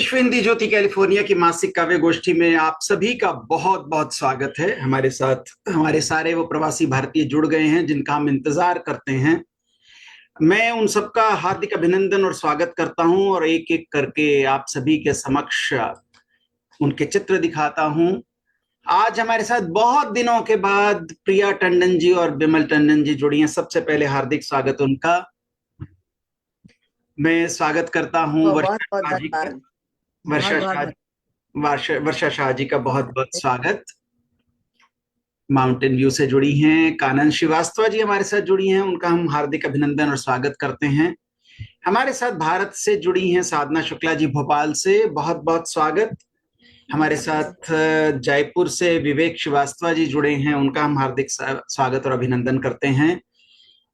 विश्व हिंदी ज्योति कैलिफोर्निया की मासिक काव्य गोष्ठी में आप सभी का बहुत बहुत स्वागत है। हमारे साथ हमारे सारे वो प्रवासी भारतीय जुड़ गए हैं जिनका हम इंतजार करते हैं। मैं उन सबका हार्दिक अभिनंदन और स्वागत करता हूं और एक एक करके आप सभी के समक्ष उनके चित्र दिखाता हूं। आज हमारे साथ बहुत दिनों के बाद प्रिया टंडन जी और बिमल टंडन जी जुड़ी हैं। सबसे पहले हार्दिक स्वागत उनका। मैं स्वागत करता हूं बहुत बहुत वर्षा शाह जी का। धन्यवाद। वर्षा बहुत शाह बहुत वर्षा शाह जी का बहुत बहुत स्वागत। माउंटेन व्यू से जुड़ी हैं। कानन श्रीवास्तव जी हमारे साथ जुड़ी हैं, उनका हम हार्दिक अभिनंदन और स्वागत करते हैं। हमारे साथ भारत से जुड़ी हैं साधना शुक्ला जी भोपाल से, बहुत बहुत स्वागत। हमारे साथ जयपुर से विवेक श्रीवास्तव जी जुड़े हैं, उनका हम हार्दिक स्वागत और अभिनंदन करते हैं।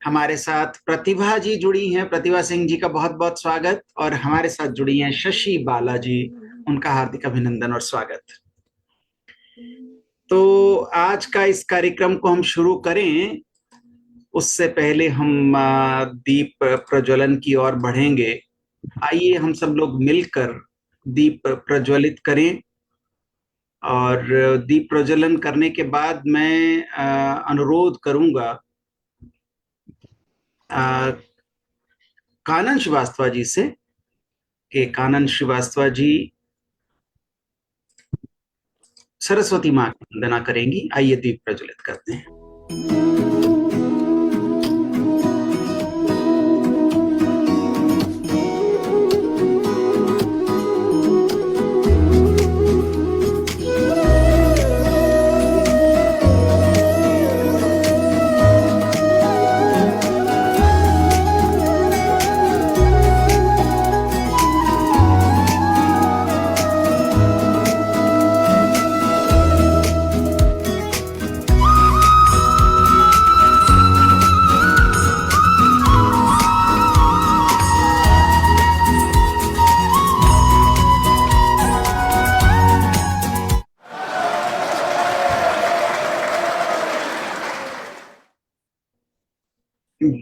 हमारे साथ प्रतिभा जी जुड़ी हैं, प्रतिभा सिंह जी का बहुत बहुत स्वागत। और हमारे साथ जुड़ी हैं शशि बाला जी, उनका हार्दिक अभिनंदन और स्वागत। तो आज का इस कार्यक्रम को हम शुरू करें उससे पहले हम दीप प्रज्वलन की ओर बढ़ेंगे। आइए हम सब लोग मिलकर दीप प्रज्वलित करें। और दीप प्रज्वलन करने के बाद मैं अनुरोध करूंगा कानन श्रीवास्तव जी से कि कानन श्रीवास्तव जी सरस्वती माँ की वंदना करेंगी। आइए दीप प्रज्वलित करते हैं।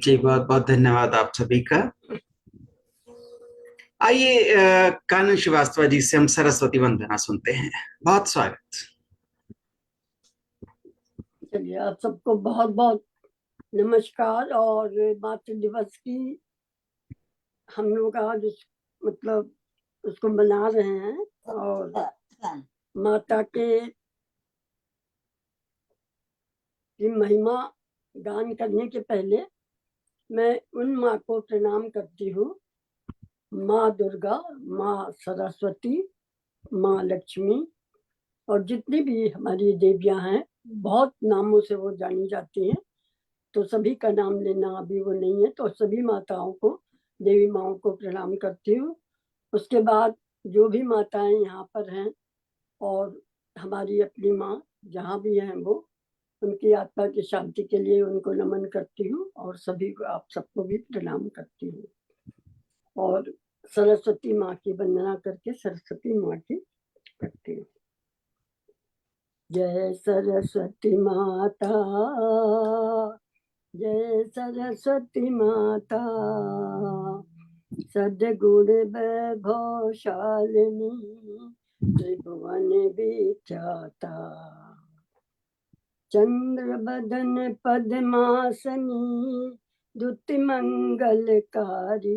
जी बहुत बहुत धन्यवाद आप सभी का। आइए कानन श्रीवास्तव जी से हम सरस्वती वंदना सुनते हैं। बहुत स्वागत। चलिए, आप सबको बहुत बहुत नमस्कार। और मातृ दिवस की हम लोग आज मतलब उसको मना रहे हैं। और माता के की महिमा गान करने के पहले मैं उन माँ को प्रणाम करती हूँ, माँ दुर्गा, माँ सरस्वती, माँ लक्ष्मी और जितनी भी हमारी देवियां हैं, बहुत नामों से वो जानी जाती हैं, तो सभी का नाम लेना अभी वो नहीं है। तो सभी माताओं को, देवी माओं को प्रणाम करती हूँ। उसके बाद जो भी माताएं यहाँ पर हैं और हमारी अपनी माँ जहाँ भी हैं, वो उनकी आत्मा की शांति के लिए उनको नमन करती हूँ और सभी को, आप सबको भी प्रणाम करती हूँ। और सरस्वती माँ की वंदना करके सरस्वती माँ की करती हूँ। जय सरस्वती माता, जय सरस्वती माता, सद्गुण वैभवशालिनी, त्रिभुवन विख्याता, चंद्र बदन पद्मासनी, द्युति मंगलकारी,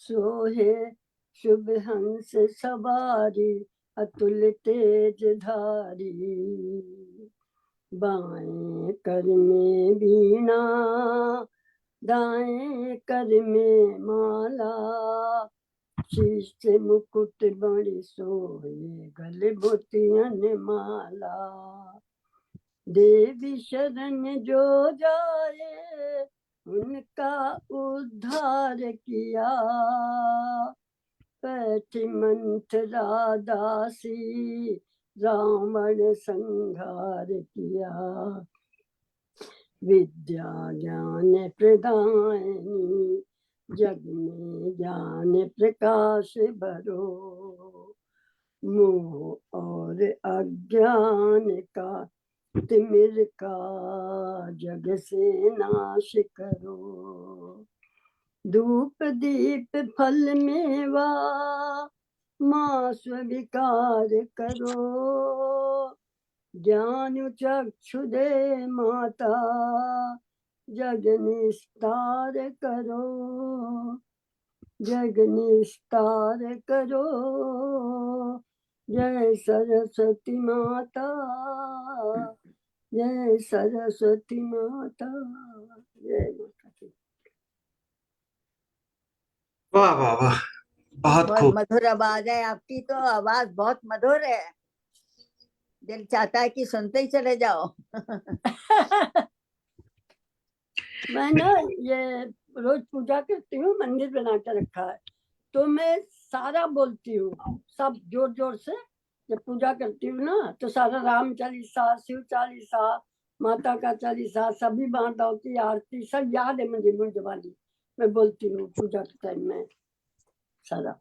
सोहे शुभ हंस सवारी, अतुल तेज धारी, बाएं कर में वीणा, दाएं कर में माला, शीश से मुकुट बड़ी सोहे, गले मोतियन माला। देवी शरण जो जाए, उनका उद्धार किया, पैठी मंथरा दासी, रावण संहार किया। विद्या ज्ञान प्रदायनी, जग में ज्ञान प्रकाश भरो, मोह और अज्ञान का तिमिर का जग से नाश करो। धूप दीप फल मेवा माँ स्वीकार करो, ज्ञान चक्षु दे माता जग निस्तार करो, जग निस्तार करो। जय सरस्वती माता, जय सरस्वती माता, जय माता की। वाह वाह वाह, बहुत बहुत खूब। मधुर आवाज है आपकी, तो आवाज बहुत मधुर है, दिल चाहता है कि सुनते ही चले जाओ। मैं ना ये रोज पूजा करती हूँ, मंदिर बना कर रखा है, तो मैं सारा बोलती हूँ, सब जोर जोर से। जब पूजा करती हूँ ना तो सारा राम चालीसा, शिव चालीसा, माता का चालीसा, सभी माताओं की आरती सब याद है मुझे, मुझे वाली मैं बोलती हूँ पूजा के टाइम में सारा,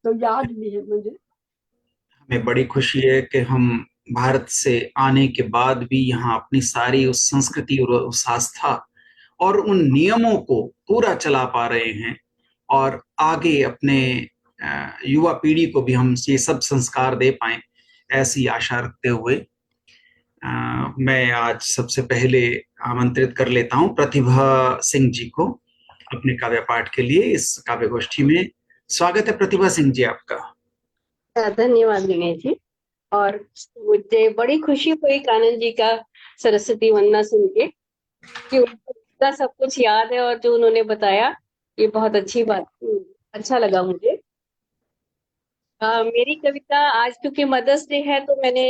तो याद भी है मुझे। हमें बड़ी खुशी है कि हम भारत से आने के बाद भी यहाँ अपनी सारी उस संस्कृति और उस आस्था और उन नियमों को पूरा चला पा रहे हैं, और आगे अपने युवा पीढ़ी को भी हम ये सब संस्कार दे पाएं, ऐसी आशा रखते हुए मैं आज सबसे पहले आमंत्रित कर लेता हूं प्रतिभा सिंह जी को अपने काव्य पाठ के लिए इस काव्य गोष्ठी में। स्वागत है प्रतिभा सिंह जी आपका। धन्यवाद दिनेश जी। और मुझे बड़ी खुशी हुई कानन जी का सरस्वती वंदना सुन के, कि उनको इतना सब कुछ याद है और जो उन्होंने बताया ये बहुत अच्छी बात, अच्छा लगा मुझे। मेरी कविता आज क्योंकि मदर्स डे है तो मैंने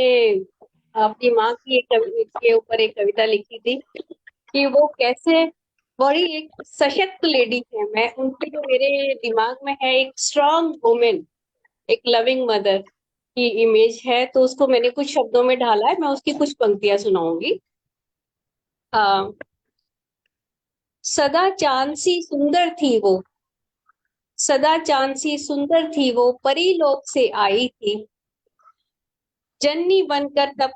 अपनी माँ की एक के ऊपर एक कविता लिखी थी कि वो कैसे बड़ी एक सशक्त लेडी है। मैं उनके जो मेरे दिमाग में है एक स्ट्रॉन्ग वुमेन, एक लविंग मदर की इमेज है, तो उसको मैंने कुछ शब्दों में ढाला है। मैं उसकी कुछ पंक्तियां सुनाऊंगी। सदा चांद सी सुंदर थी वो, सदा चांद सी सुंदर थी वो, परी लोक से आई थी, जन्नी बनकर तब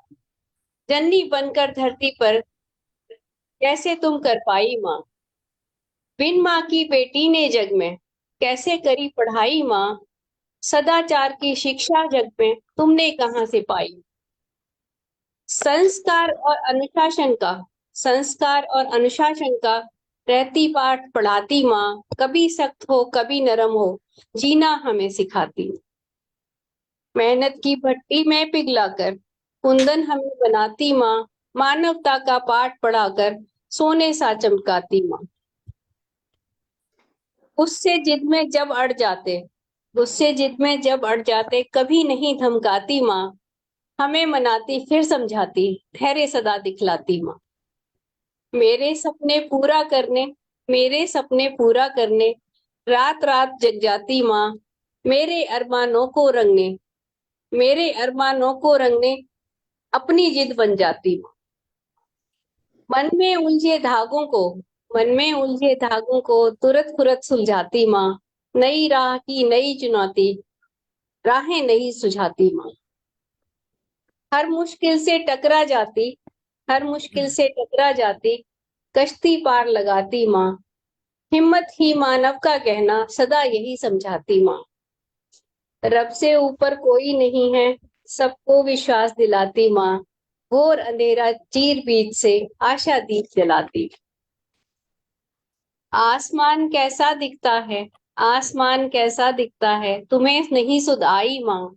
जन्नी बनकर धरती पर कैसे तुम कर पाई माँ। बिन माँ की बेटी ने जग में कैसे करी पढ़ाई माँ, सदाचार की शिक्षा जग में तुमने कहाँ से पाई। संस्कार और अनुशासन का संस्कार और अनुशासन का रहती पाठ पढ़ाती माँ, कभी सख्त हो कभी नरम हो जीना हमें सिखाती। मेहनत की भट्टी में पिघलाकर कुंदन हमें बनाती माँ, मानवता का पाठ पढ़ाकर सोने सा चमकाती माँ। उससे जिद में जब अड़ जाते गुस्से जिद में जब अड़ जाते कभी नहीं धमकाती माँ, हमें मनाती फिर समझाती, धैर्य सदा दिखलाती माँ। मेरे सपने पूरा करने मेरे सपने पूरा करने रात रात जग जाती माँ, मेरे अरमानों को रंगने मेरे अरमानों को रंगने अपनी जिद बन जाती माँ। मन में उलझे धागों को मन में उलझे धागों को तुरत फुरत सुलझाती माँ, नई राह की नई चुनौती राहें नहीं सुझाती माँ। हर मुश्किल से टकरा जाती हर मुश्किल से टकरा जाती कश्ती पार लगाती माँ, हिम्मत ही मानव का कहना सदा यही समझाती माँ। रब से ऊपर कोई नहीं है सबको विश्वास दिलाती माँ, घोर अंधेरा चीर बीच से आशा दीप जलाती। आसमान कैसा दिखता है आसमान कैसा दिखता है तुम्हें नहीं सुध आई माँ,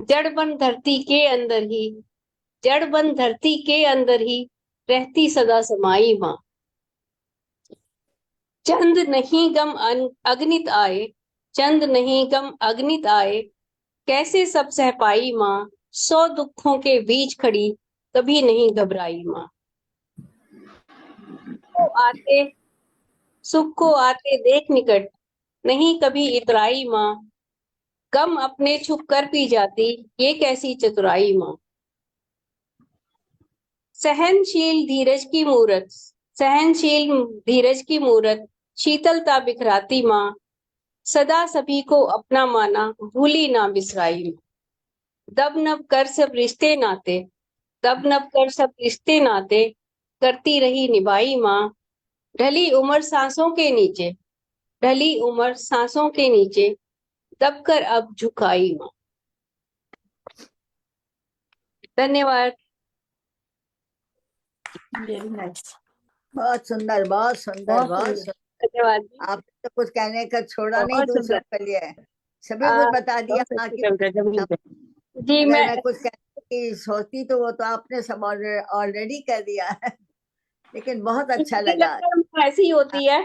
जड़ बन धरती के अंदर ही जड़ बन धरती के अंदर ही रहती सदा समाई माँ। चंद नहीं गम अगणित आए चंद नहीं गम अगणित आए कैसे सब सह पाई माँ, 100 दुखों के बीच खड़ी कभी नहीं घबराई माँ। सुख को आते देख निकट नहीं कभी इतराई माँ, गम अपने छुप कर पी जाती ये कैसी चतुराई माँ। सहनशील धीरज की मूरत सहनशील धीरज की मूरत शीतलता बिखराती माँ, सदा सभी को अपना माना भूली ना बिसराई। दब नब कर सब रिश्ते नाते दब नब कर सब रिश्ते नाते करती रही निभाई माँ, ढली उम्र सांसों के नीचे, ढली उम्र सांसों के नीचे, दबकर अब झुकाई माँ। धन्यवाद। वेरी नाइस, बहुत सुंदर, बहुत सुंदर, बहुत बहुत सुंदर। सुंदर। धन्यवाद। आपने तो कुछ कहने का छोड़ा नहीं बहुत दूसरों सुंदर। के लिए, सभी कुछ बता दिया। बहुत हाँ अच्छी कि कविता, जमीन पे। जी अगर मैं मैं कुछ कहने की सोचती तो वो तो आपने सब ऑलरेडी कह दिया है। लेकिन बहुत अच्छा मुझे लगा। लगता है वो ऐसी ही होती है।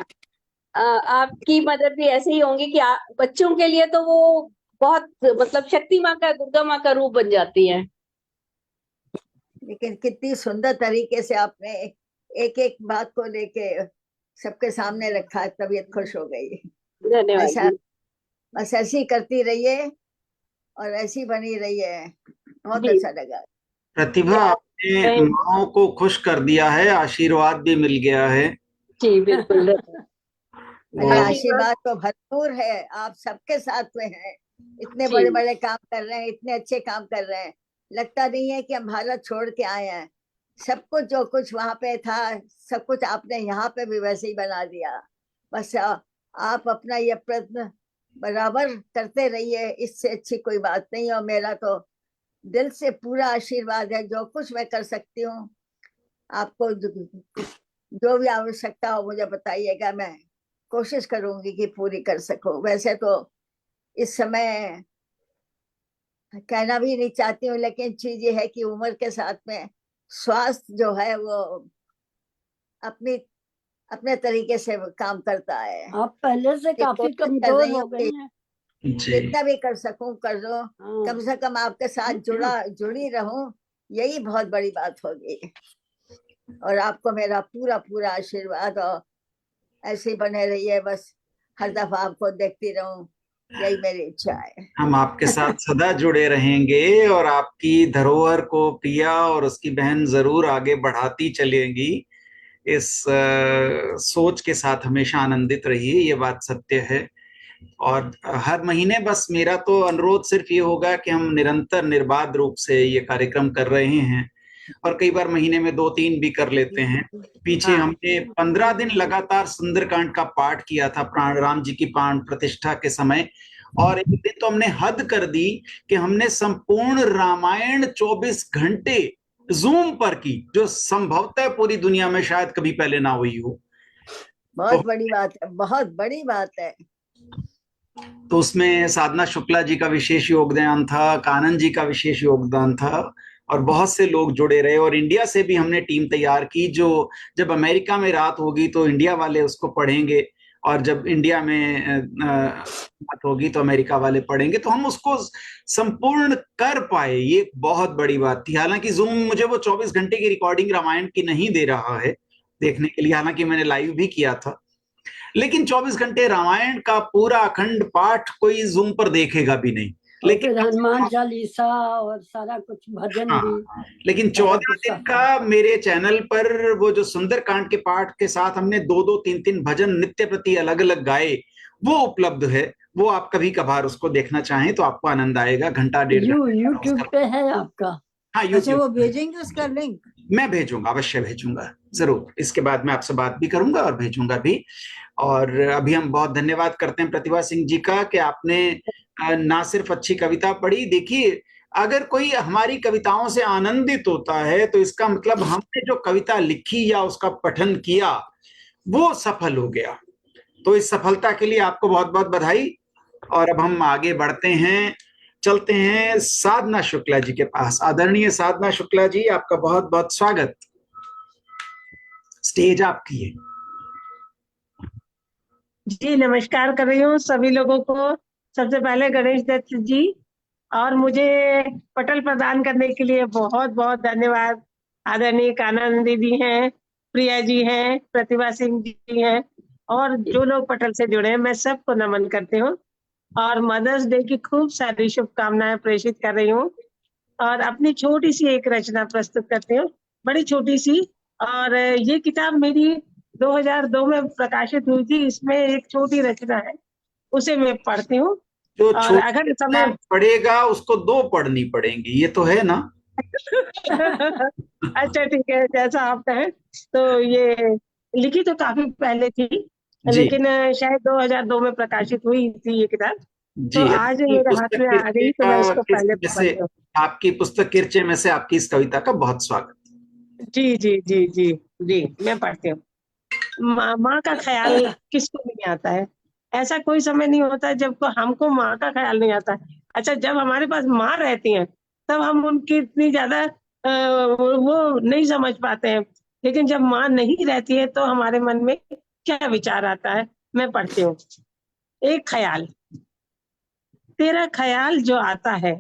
आपकी मदर भी ऐसे ही होंगी कि बच्चों के लिए तो वो बहुत मतलब शक्ति माँ का, दुर्गा माँ का रूप बन जाती है। लेकिन कितनी सुंदर तरीके से आपने एक एक बात को लेके सबके सामने रखा, तबीयत खुश हो गई। धन्यवाद ऐसा जी। बस ऐसी करती रहिए और ऐसी बनी रहिए, बहुत जी अच्छा लगा। प्रतिभा, आपने मैं- माओ को खुश कर दिया है, आशीर्वाद भी मिल गया है। जी बिल्कुल। अरे वो आशीर्वाद तो भरपूर है, आप सबके साथ में हैं। इतने जी बड़े बड़े काम कर रहे हैं, इतने अच्छे काम कर रहे हैं। लगता नहीं है कि हम भारत छोड़ के आए हैं। सब कुछ जो कुछ वहां पे था, सब कुछ आपने यहाँ पे भी वैसे ही बना दिया। बस आप अपना ये प्रयत्न बराबर करते रहिए, इससे अच्छी कोई बात नहीं। और मेरा तो दिल से पूरा आशीर्वाद है, जो कुछ मैं कर सकती हूँ आपको जो भी आवश्यकता हो मुझे बताइएगा, मैं कोशिश करूंगी कि पूरी कर सकूं। वैसे तो इस समय कहना भी नहीं चाहती हूँ, लेकिन चीज ये है कि उम्र के साथ में स्वास्थ्य जो है वो अपनी अपने तरीके से काम करता है। आप पहले से ये काफी कोशिश कर कमजोर रही हो हूँ कि गई हैं। जी, जितना भी कर सकूं कर लो, हाँ। कम से कम आपके साथ जुड़ी रहूं, यही बहुत बड़ी बात होगी। और आपको मेरा पूरा पूरा आशीर्वाद, और ऐसे ही बने रहिए, बस हर दफा आपको देखती रहूं, यही मेरी इच्छा है। हम आपके साथ सदा जुड़े रहेंगे और आपकी धरोहर को प्रिया और उसकी बहन जरूर आगे बढ़ाती चलेंगी। इस सोच के साथ हमेशा आनंदित रहिए, ये बात सत्य है। और हर महीने बस मेरा तो अनुरोध सिर्फ ये होगा कि हम निरंतर निर्बाध रूप से ये कार्यक्रम कर रहे हैं, और कई बार महीने में 2-3 भी कर लेते हैं। पीछे हाँ, हमने 15 दिन लगातार सुंदरकांड का पाठ किया था प्राण राम जी की प्राण प्रतिष्ठा के समय, और एक दिन तो हमने हद कर दी कि हमने संपूर्ण रामायण 24 घंटे जूम पर की, जो संभवतः पूरी दुनिया में शायद कभी पहले ना हुई हो। तो बहुत बड़ी बात है, बहुत बड़ी बात है। तो उसमें साधना शुक्ला जी का विशेष योगदान था, कानन जी का विशेष योगदान था, और बहुत से लोग जुड़े रहे। और इंडिया से भी हमने टीम तैयार की, जो जब अमेरिका में रात होगी तो इंडिया वाले उसको पढ़ेंगे, और जब इंडिया में बात होगी तो अमेरिका वाले पढ़ेंगे। तो हम उसको संपूर्ण कर पाए, ये बहुत बड़ी बात थी। हालांकि जूम मुझे वो 24 घंटे की रिकॉर्डिंग रामायण की नहीं दे रहा है देखने के लिए, हालांकि मैंने लाइव भी किया था, लेकिन 24 घंटे रामायण का पूरा अखंड पाठ कोई जूम पर देखेगा भी नहीं। और लेकिन फिर हनुमान चालीसा और सारा कुछ भजन हाँ, भी, लेकिन सारा 14 कुछ दिन आता का मेरे चैनल पर वो जो सुंदरकांड के पाठ के साथ हमने 2-2, 3-3 भजन नित्य प्रति अलग अलग गाए, वो उपलब्ध है। वो आप कभी कभार उसको देखना चाहें तो आपको आनंद आएगा। घंटा डेढ़ घंटा का यूट्यूब उसका- पे है आपका? हाँ, अच्छा, यूट्यूब वो भेजेंगे उसका लिंक? मैं भेजूंगा, अवश्य भेजूंगा जरूर। इसके बाद मैं आपसे बात भी करूंगा और भेजूंगा भी। और अभी हम बहुत धन्यवाद करते हैं प्रतिभा सिंह जी का कि आपने ना सिर्फ अच्छी कविता पढ़ी। देखिए, अगर कोई हमारी कविताओं से आनंदित होता है तो इसका मतलब हमने जो कविता लिखी या उसका पठन किया वो सफल हो गया। तो इस सफलता के लिए आपको बहुत बहुत बधाई। और अब हम आगे बढ़ते हैं, चलते हैं साधना शुक्ला जी के पास। आदरणीय साधना शुक्ला जी, आपका बहुत बहुत स्वागत। स्टेज आपकी है। जी नमस्कार कर रही हूँ सभी लोगों को। सबसे पहले गणेश दत्त जी, और मुझे पटल प्रदान करने के लिए बहुत बहुत धन्यवाद। आदरणीय कानन दीदी हैं, प्रिया जी हैं, प्रतिभा सिंह जी हैं, और जो लोग पटल से जुड़े हैं, मैं सबको नमन करती हूँ और मदर्स डे की खूब सारी शुभकामनाएं प्रेषित कर रही हूँ। और अपनी छोटी सी एक रचना प्रस्तुत करती हूँ, बड़ी छोटी सी। और ये किताब मेरी 2002 में प्रकाशित हुई थी। इसमें एक छोटी रचना है, उसे मैं पढ़ती हूँ। जो और छोटा अगर समय पढ़ेगा उसको 2 पढ़नी पड़ेंगी, ये तो है ना? अच्छा ठीक है, जैसा आप कहें। तो ये लिखी तो काफी पहले थी, जी लेकिन शायद 2002 में प्रकाशित हुई थी ये किताब। तो जी। आज आपकी मेरे हाथ पुस्तक में आ किरचे गई तो मैं का इसको पहले में से, पढ़ती हूँ। आपकी पुस्तक किरचे में से आपकी इस कविता का बहुत स्वागत। जी जी जी जी जी, मैं पढ़ती हूँ। माँ का ख्याल किसको नहीं आता है? ऐसा कोई समय नहीं होता जब को हमको माँ का ख्याल नहीं आता है। अच्छा, जब हमारे पास माँ रहती है तब हम उनकी इतनी ज्यादा वो नहीं समझ पाते हैं, लेकिन जब माँ नहीं रहती है तो हमारे मन में क्या विचार आता है। मैं पढ़ती हूँ। एक ख्याल, तेरा ख्याल जो आता है,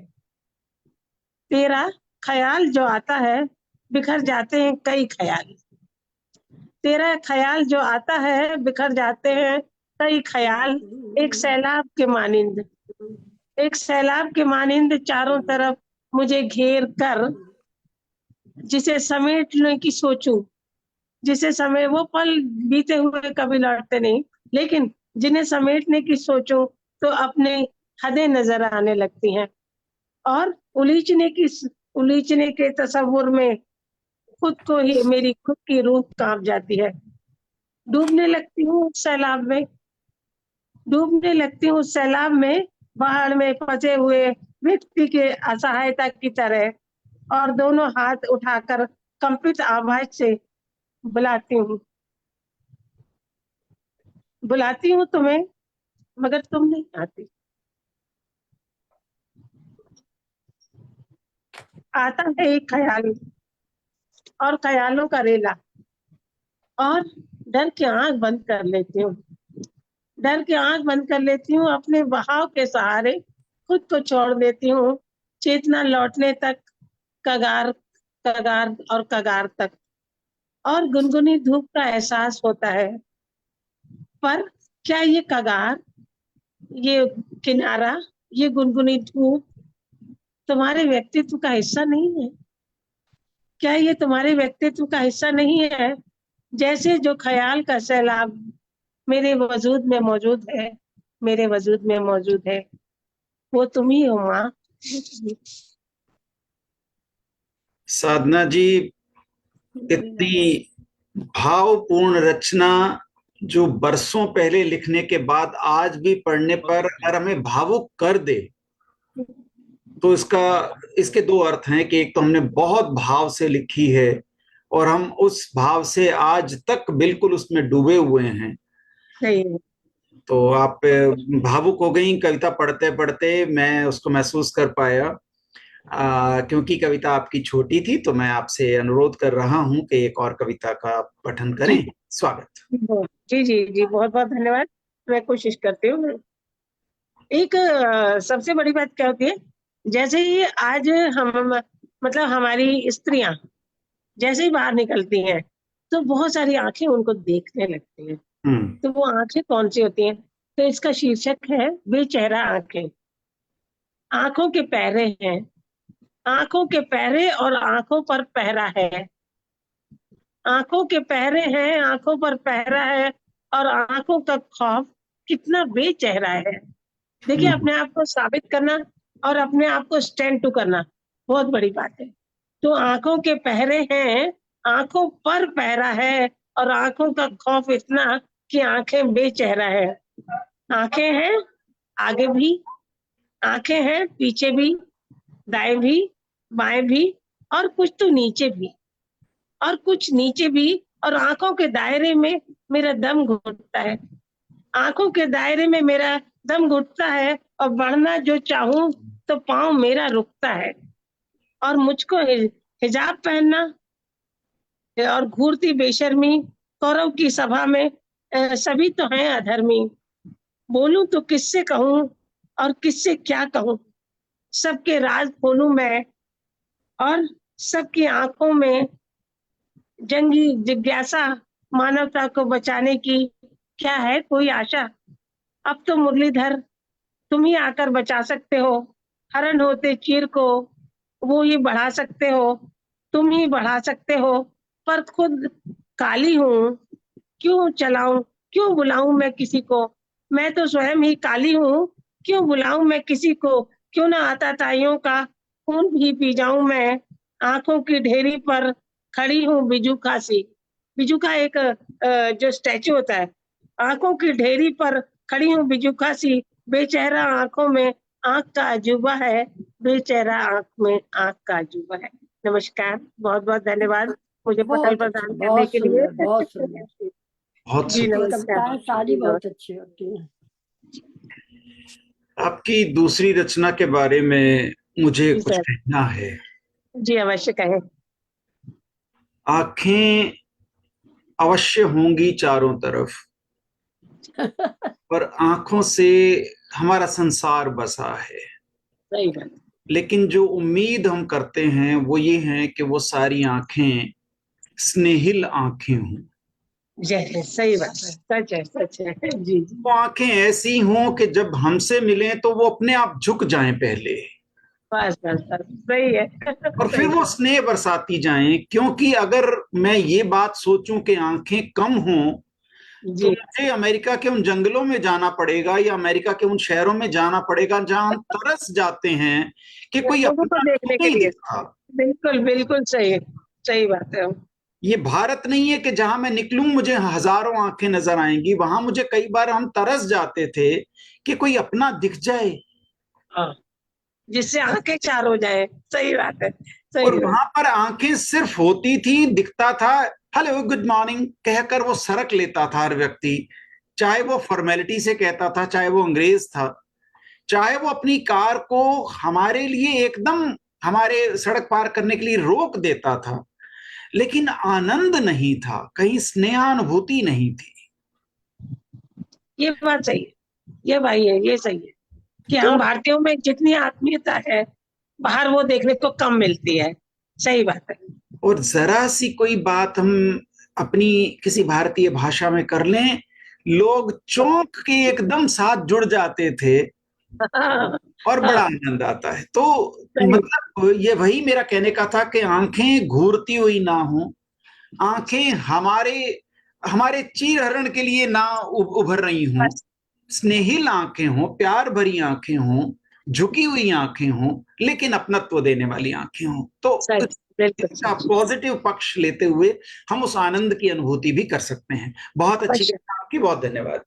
तेरा ख्याल जो आता है, बिखर जाते हैं कई ख्याल। तेरा ख्याल जो आता है, बिखर जाते हैं कई ख्याल। एक सैलाब के मानिंद, एक सैलाब के मानिंद चारों तरफ मुझे घेर कर, जिसे समेटने की सोचूं, जिसे समय वो पल बीते हुए कभी लौटते नहीं, लेकिन जिन्हें समेटने की सोचूं तो अपने हदें नजर आने लगती हैं, और उलीचने के तसव्वुर में खुद को ही मेरी खुद की रूह कांप जाती है। डूबने लगती हूँ उस सैलाब में, डूबने लगती हूँ उस सैलाब में, बाढ़ में फंसे हुए व्यक्ति के असहायता की तरह, और दोनों हाथ उठाकर कंपित आवाज से बुलाती हूँ, बुलाती हूँ तुम्हें, मगर तुम नहीं आती। आता है एक ख्याल और ख्यालों का रेला, और डर की आंख बंद कर लेती हूँ, डर की आंख बंद कर लेती हूँ, अपने बहाव के सहारे खुद को छोड़ देती हूँ, चेतना लौटने तक, कगार कगार और कगार तक। और गुनगुनी धूप का एहसास होता है, पर क्या ये कगार, ये किनारा, ये गुनगुनी धूप तुम्हारे व्यक्तित्व का हिस्सा नहीं है? क्या ये तुम्हारे व्यक्तित्व का हिस्सा नहीं है? जैसे जो ख्याल का सैलाब मेरे वजूद में मौजूद है, मेरे वजूद में मौजूद है, वो तुम ही हो माँ। साधना जी, इतनी भावपूर्ण रचना जो बरसों पहले लिखने के बाद आज भी पढ़ने पर अगर हमें भावुक कर दे, तो इसके दो अर्थ हैं कि एक तो हमने बहुत भाव से लिखी है और हम उस भाव से आज तक बिल्कुल उसमें डूबे हुए हैं। सही। तो आप भावुक हो गई कविता पढ़ते पढ़ते, मैं उसको महसूस कर पाया। क्योंकि कविता आपकी छोटी थी तो मैं आपसे अनुरोध कर रहा हूं कि एक और कविता का पठन करें। स्वागत। जी जी जी, बहुत बहुत धन्यवाद। मैं कोशिश करती हूँ। एक सबसे बड़ी बात क्या होती है, जैसे ही आज हम मतलब हमारी स्त्रियां जैसे ही बाहर निकलती हैं तो बहुत सारी आंखें उनको देखने लगती हैं। हम्म। तो वो आंखें कौन सी होती हैं? तो इसका शीर्षक है बेचेहरा आंखें। आंखों के पहरे हैं, आंखों के पहरे और आंखों पर पहरा है, आंखों के पहरे हैं, आंखों पर पहरा है, और आंखों का खौफ कितना बेचेहरा है। देखिए, अपने आप को साबित करना और अपने आप को स्टैंड टू करना बहुत बड़ी बात है। तो आंखों के पहरे हैं, आंखों पर पहरा है, और आंखों का खौफ इतना कि आंखें बेचेहरा है। आंखें हैं आगे भी, आंखें हैं पीछे भी, दाएं भी, बाएं भी, और कुछ तो नीचे भी, और कुछ नीचे भी, और आंखों के दायरे में मेरा दम घुटता है, आंखों के दायरे में मेरा दम घुटता है, और बढ़ना जो चाहूं तो पांव मेरा रुकता है, और मुझको हिजाब पहनना और घूरती बेशर्मी, कौरव की सभा में सभी तो हैं अधर्मी, बोलूं तो किससे कहूं और किससे क्या कहूं, सबके राज खोलूं मैं, और सबकी आंखों में जंगी जिज्ञासा, मानवता को बचाने की क्या है कोई आशा। अब तो मुरलीधर तुम ही आकर बचा सकते हो, हरण होते चीर को वो ही बढ़ा सकते हो, तुम ही बढ़ा सकते हो, पर खुद काली हूँ, क्यों चलाऊं, क्यों बुलाऊं मैं किसी को, मैं तो स्वयं ही काली हूँ, क्यों बुलाऊं मैं किसी को, क्यों ना आता ताइयों का खून भी पी जाऊं मैं, आंखों की ढेरी पर खड़ी हूँ बिजू खासी, बिजू का एक जो स्टैचू होता है, आंखों की ढेरी पर खड़ी हूँ बिजुखा सी, बेचेहरा आंखों में आंख का अजूबा है, बेचेहरा आंख में आंख का अजूबा है। नमस्कार, बहुत बहुत धन्यवाद मुझे पटल बहुत अच्छा, प्रदान करने बहुत के लिए। सुंदर, बहुत सुंदर। बहुत जी आपकी सुंदर। नमस्कार। कविताएं सारी बहुत अच्छी होती हैं। आपकी दूसरी रचना के बारे में मुझे जी कुछ सर, कहना है। जी अवश्य कहें। आंखें अवश्य होंगी चारों तरफ, पर आंखों से हमारा संसार बसा है। सही बात, लेकिन जो उम्मीद हम करते हैं वो ये है कि वो सारी आंखें स्नेहिल आंखें हों, जय, सही बात है, सच है, सच है। जी जी, वो आंखें ऐसी हों कि जब हमसे मिलें तो वो अपने आप झुक जाएं पहले, बस बस बस, सही है। और फिर सही वो है। स्नेह बरसाती जाएं। क्योंकि अगर मैं ये बात सोचूं कि आंखें कम हों तो जी, मुझे अमेरिका के उन जंगलों में जाना पड़ेगा या अमेरिका के उन शहरों में जाना पड़ेगा जहां हम तरस जाते हैं कि कोई लोगों को अपना देखने के नहीं लिए, दिखता। बिल्कुल बिल्कुल सही है, सही बात है। ये भारत नहीं है कि जहां मैं निकलूं मुझे हजारों आंखें नजर आएंगी। वहां मुझे कई बार हम तरस जाते थे कि कोई अपना दिख जाए, हाँ, जिससे आंखें चार हो जाए, सही बात है, और सही है। वहां पर आंखें सिर्फ होती थी, दिखता था हेलो गुड मॉर्निंग कहकर वो सरक लेता था हर व्यक्ति, चाहे वो फॉर्मेलिटी से कहता था, चाहे वो अंग्रेज था, चाहे वो अपनी कार को हमारे लिए एकदम हमारे सड़क पार करने के लिए रोक देता था, लेकिन आनंद नहीं था, कहीं स्नेहानुभूति नहीं थी। ये बात सही है, ये भाई है, ये सही है कि तो हम भारतीयों में जितनी आत्मीयता है बाहर वो देखने को कम मिलती है। सही बात है। और जरा सी कोई बात हम अपनी किसी भारतीय भाषा में कर लें, लोग चौंक के एकदम साथ जुड़ जाते थे हाँ, और बड़ा हाँ, आनंद आता है। तो सही, मतलब ये वही मेरा कहने का था कि आंखें घूरती हुई ना हो, आंखें हमारे हमारे चीरहरण के लिए ना उभर रही हों, बस स्नेहिल आंखें हों, प्यार भरी आंखें हों, झुकी हुई आंखें हों, लेकिन अपनत्व देने वाली आंखें हों। तो सही, बिल्कुल इसका सही। पॉजिटिव पक्ष लेते हुए हम उस आनंद की अनुभूति भी कर सकते हैं। बहुत अच्छी अवश्य, कविता आपकी, बहुत धन्यवाद।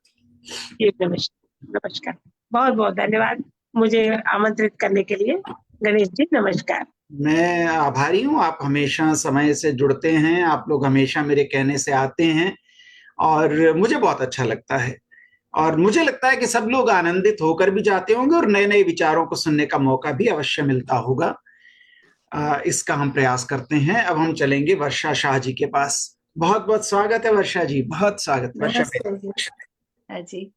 जी नमस्कार, नमस्कार, बहुत बहुत धन्यवाद मुझे आमंत्रित करने के लिए। गणेश जी नमस्कार। मैं आभारी हूँ, आप हमेशा समय से जुड़ते हैं, आप लोग हमेशा मेरे कहने से आते हैं और मुझे बहुत अच्छा लगता है। और मुझे लगता है कि सब लोग आनंदित होकर भी जाते होंगे और नए नए विचारों को सुनने का मौका भी अवश्य मिलता होगा। इसका हम प्रयास करते हैं। अब हम चलेंगे वर्षा शाह जी के पास। बहुत बहुत स्वागत है वर्षा जी, बहुत स्वागत। वर्षा नमस्ते जी। हाँ जी।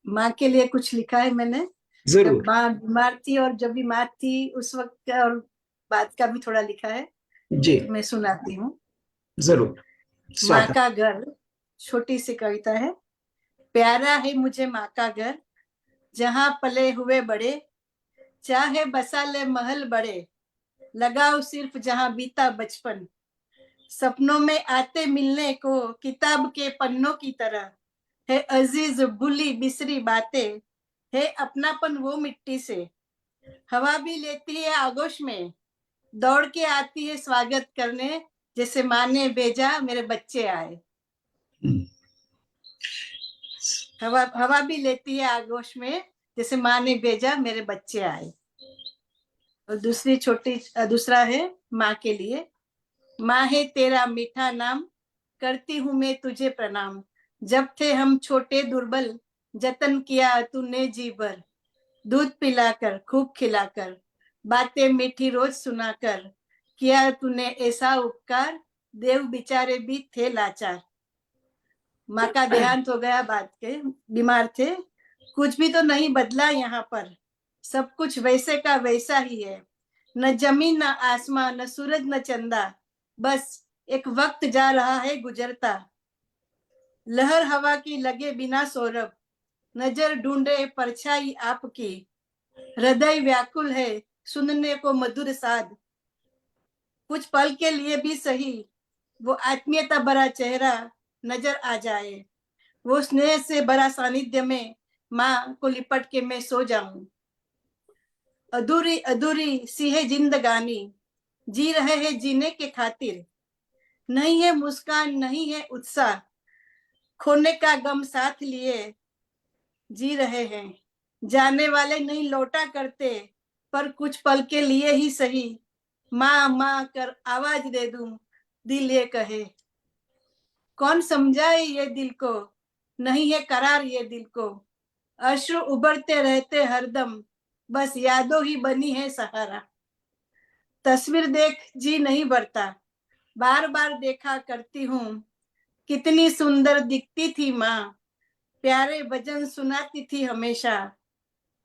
माँ के लिए कुछ लिखा है मैंने। जब जरूर माँ बीमार थी और जब बीमार थी उस वक्त का और बात का भी थोड़ा लिखा है, जी, मैं सुनाती हूँ। जरूर, माँ स्वागत। का घर, छोटी सी कविता है। प्यारा है मुझे माँ का घर, जहाँ पले हुए बड़े, चाहे बसा ले महल बड़े, लगाओ सिर्फ जहाँ बीता बचपन। सपनों में आते मिलने को किताब के पन्नों की तरह, है अजीज भूली बिसरी बातें, है अपनापन वो मिट्टी से। हवा भी लेती है आगोश में, दौड़ के आती है स्वागत करने, जैसे माँ ने भेजा मेरे बच्चे आए। हवा भी लेती है आगोश में, जैसे माँ ने भेजा मेरे बच्चे आए। और दूसरा है माँ के लिए। माँ है तेरा मीठा नाम, करती हूँ मैं तुझे प्रणाम। जब थे हम छोटे दुर्बल, जतन किया तूने जी भर। दूध पिलाकर खूब खिलाकर, बातें मीठी रोज सुनाकर, किया तूने ऐसा उपकार, देव बेचारे भी थे लाचार। माँ का देहांत हो गया, बात के बीमार थे। कुछ भी तो नहीं बदला यहाँ पर, सब कुछ वैसे का वैसा ही है। न जमीन न आसमां, न सूरज न चंदा, बस एक वक्त जा रहा है गुजरता। लहर हवा की लगे बिना सौरभ, नजर ढूंढे परछाई आपकी। हृदय व्याकुल है सुनने को मधुर साध, कुछ पल के लिए भी सही वो आत्मीयता भरा चेहरा नजर आ जाए। वो स्नेह से भरा सानिध्य में माँ को लिपट के मैं सो जाऊं। अधूरी अधूरी सी है जिंदगानी, जी रहे हैं जीने के खातिर। नहीं है मुस्कान, नहीं है उत्साह, खोने का गम साथ लिए जी रहे हैं। जाने वाले नहीं लौटा करते, पर कुछ पल के लिए ही सही, माँ माँ कर आवाज दे दूं, दिल ये कहे। कौन समझाए ये दिल को, नहीं है करार ये दिल को। अश्रु उबरते रहते हरदम, बस यादों ही बनी है सहारा। तस्वीर देख जी नहीं भरता, बार बार देखा करती हूँ। कितनी सुंदर दिखती थी माँ, प्यारे भजन सुनाती थी हमेशा।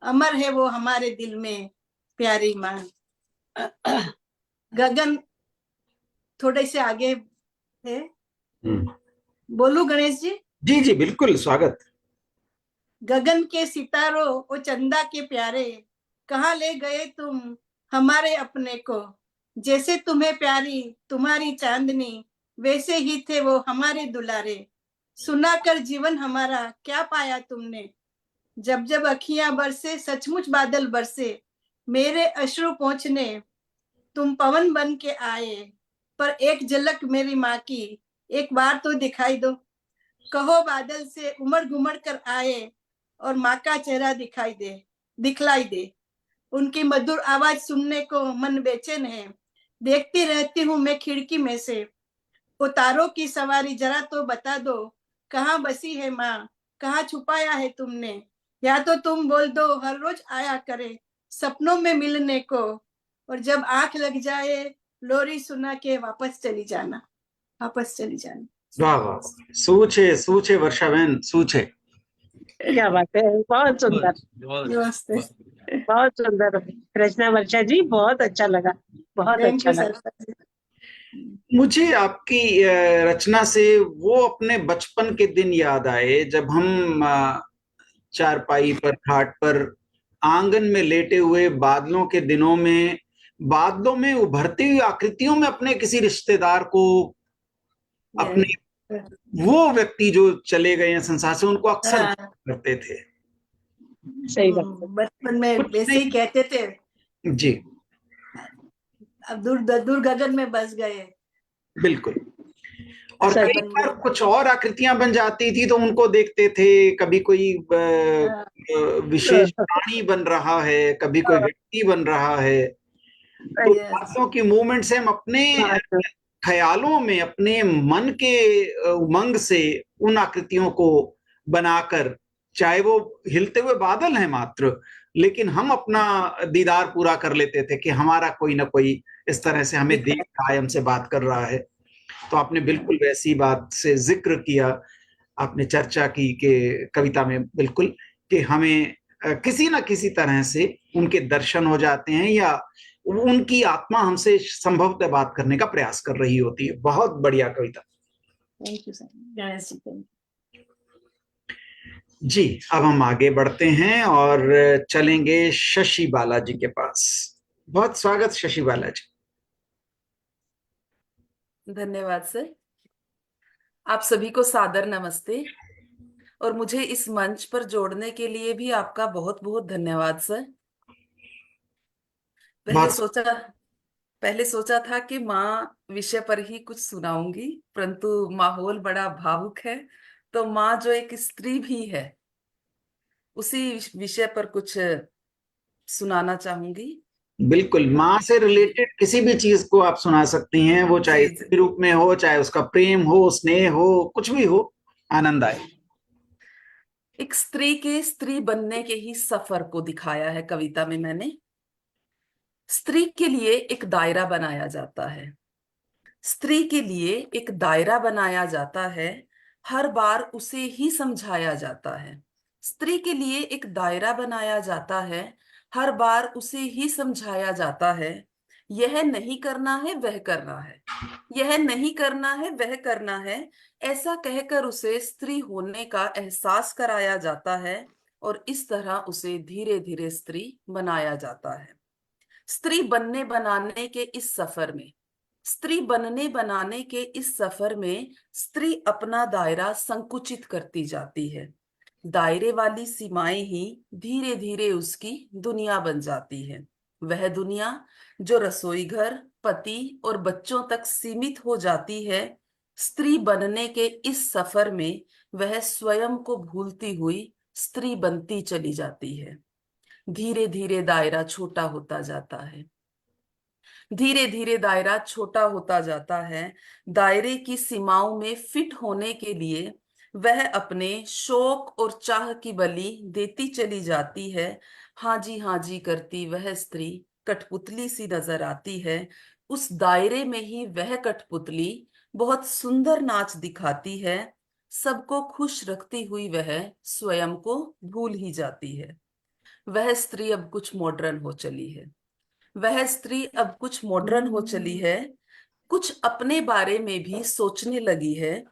अमर है वो हमारे दिल में प्यारी माँ। गगन थोड़े से आगे है, बोलू गणेश जी? जी जी बिल्कुल, स्वागत। गगन के सितारों ओ चंदा के प्यारे, कहाँ ले गए तुम हमारे अपने को। जैसे तुम्हें प्यारी तुम्हारी चांदनी, वैसे ही थे वो हमारे दुलारे। सुना कर जीवन हमारा क्या पाया तुमने, जब जब अखियां बरसे सचमुच बादल बरसे। मेरे अश्रु पहुंचने तुम पवन बन के आए, पर एक झलक मेरी माँ की एक बार तो दिखाई दो। कहो बादल से उमड़ घुमड़ कर आए, और माँ का चेहरा दिखलाई दे। उनकी मधुर आवाज सुनने को मन बेचैन है। देखती रहती हूँ मैं खिड़की में से, वो तारों की सवारी, जरा तो बता दो कहाँ बसी है माँ, कहाँ छुपाया है तुमने। या तो तुम बोल दो हर रोज आया करे सपनों में मिलने को, और जब आंख लग जाए लोरी सुना के वापस चली जाना। वाह वाह, सूचे वर्षा बहन, सूचे। क्या बात है, बहुत सुंदर, नमस्ते। बहुत सुंदर रचना वर्षा जी, बहुत अच्छा लगा, बहुत थैंक अच्छा यू लगा। सर। मुझे आपकी रचना से वो अपने बचपन के दिन याद आए, जब हम चारपाई पर, खाट पर, आंगन में लेटे हुए बादलों के दिनों में, बादलों में उभरती हुई आकृतियों में अपने किसी रिश्तेदार को, अपने वो व्यक्ति जो चले गए हैं संसार से, उनको अक्सर करते थे। सही बात है। बचपन में वैसे ही कहते थे, जी अब दूर गगन में बस गए। बिल्कुल। और सही कई बार कुछ और आकृतियां बन जाती थी तो उनको देखते थे, कभी कोई विशेष प्राणी बन रहा है, कभी कोई व्यक्ति बन रहा है। तो बातों की मूवमेंट से हम अपने ख्यालों में, अपने मन के उमंग से उन आकृतियों को बनाकर, चाहे वो हिलते हुए बादल हैं मात्र, लेकिन हम अपना दीदार पूरा कर लेते थे कि हमारा कोई ना कोई इस तरह से हमें देख रहा है, हमसे बात कर रहा है। तो आपने बिल्कुल वैसी बात से जिक्र किया, आपने चर्चा की कि कविता में बिल्कुल कि हमें किसी ना किसी तरह से उनके दर्शन हो जाते हैं, या उनकी आत्मा हमसे संभवतः बात करने का प्रयास कर रही होती है। बहुत बढ़िया कविता। Thank you sir, Ganesh ji. जी, अब हम आगे बढ़ते हैं और चलेंगे शशि बालाजी के पास। बहुत स्वागत शशि बालाजी। धन्यवाद सर। आप सभी को सादर नमस्ते, और मुझे इस मंच पर जोड़ने के लिए भी आपका बहुत बहुत धन्यवाद सर। पहले सोचा था कि माँ विषय पर ही कुछ सुनाऊंगी, परंतु माहौल बड़ा भावुक है, तो माँ जो एक स्त्री भी है उसी विषय पर कुछ सुनाना चाहूंगी। बिल्कुल, माँ से रिलेटेड किसी भी चीज को आप सुना सकती हैं, वो चाहे स्त्री रूप में हो, चाहे उसका प्रेम हो, स्नेह हो, कुछ भी हो, आनंद आए। एक स्त्री के स्त्री बनने के ही सफर को दिखाया है कविता में मैंने। स्त्री के लिए एक दायरा बनाया जाता है, स्त्री के लिए एक दायरा बनाया जाता है, हर बार उसे ही समझाया जाता है। स्त्री के लिए एक दायरा बनाया जाता है, हर बार उसे ही समझाया जाता है। यह नहीं करना है, वह करना है, यह नहीं करना है, वह करना है, ऐसा कहकर उसे स्त्री होने का एहसास कराया जाता है, और इस तरह उसे धीरे धीरे स्त्री बनाया जाता है। स्त्री बनने बनाने के इस सफर में, स्त्री बनने बनाने के इस सफर में स्त्री अपना दायरा संकुचित करती जाती है। दायरे वाली सीमाएं ही धीरे धीरे उसकी दुनिया बन जाती है। वह दुनिया जो रसोई घर, पति और बच्चों तक सीमित हो जाती है, स्त्री बनने के इस सफर में वह स्वयं को भूलती हुई स्त्री बनती चली जाती है। धीरे धीरे दायरा छोटा होता जाता है, धीरे धीरे दायरा छोटा होता जाता है। दायरे की सीमाओं में फिट होने के लिए वह अपने शौक और चाह की बलि देती चली जाती है। हाँ जी करती वह स्त्री कठपुतली सी नजर आती है। उस दायरे में ही वह कठपुतली बहुत सुंदर नाच दिखाती है। सबको खुश रखती हुई वह स्वयं को भूल ही जाती है। वह स्त्री अब कुछ मॉडर्न हो चली है, वह स्त्री अब कुछ मॉडर्न हो चली है, कुछ अपने बारे में भी सोचने लगी है,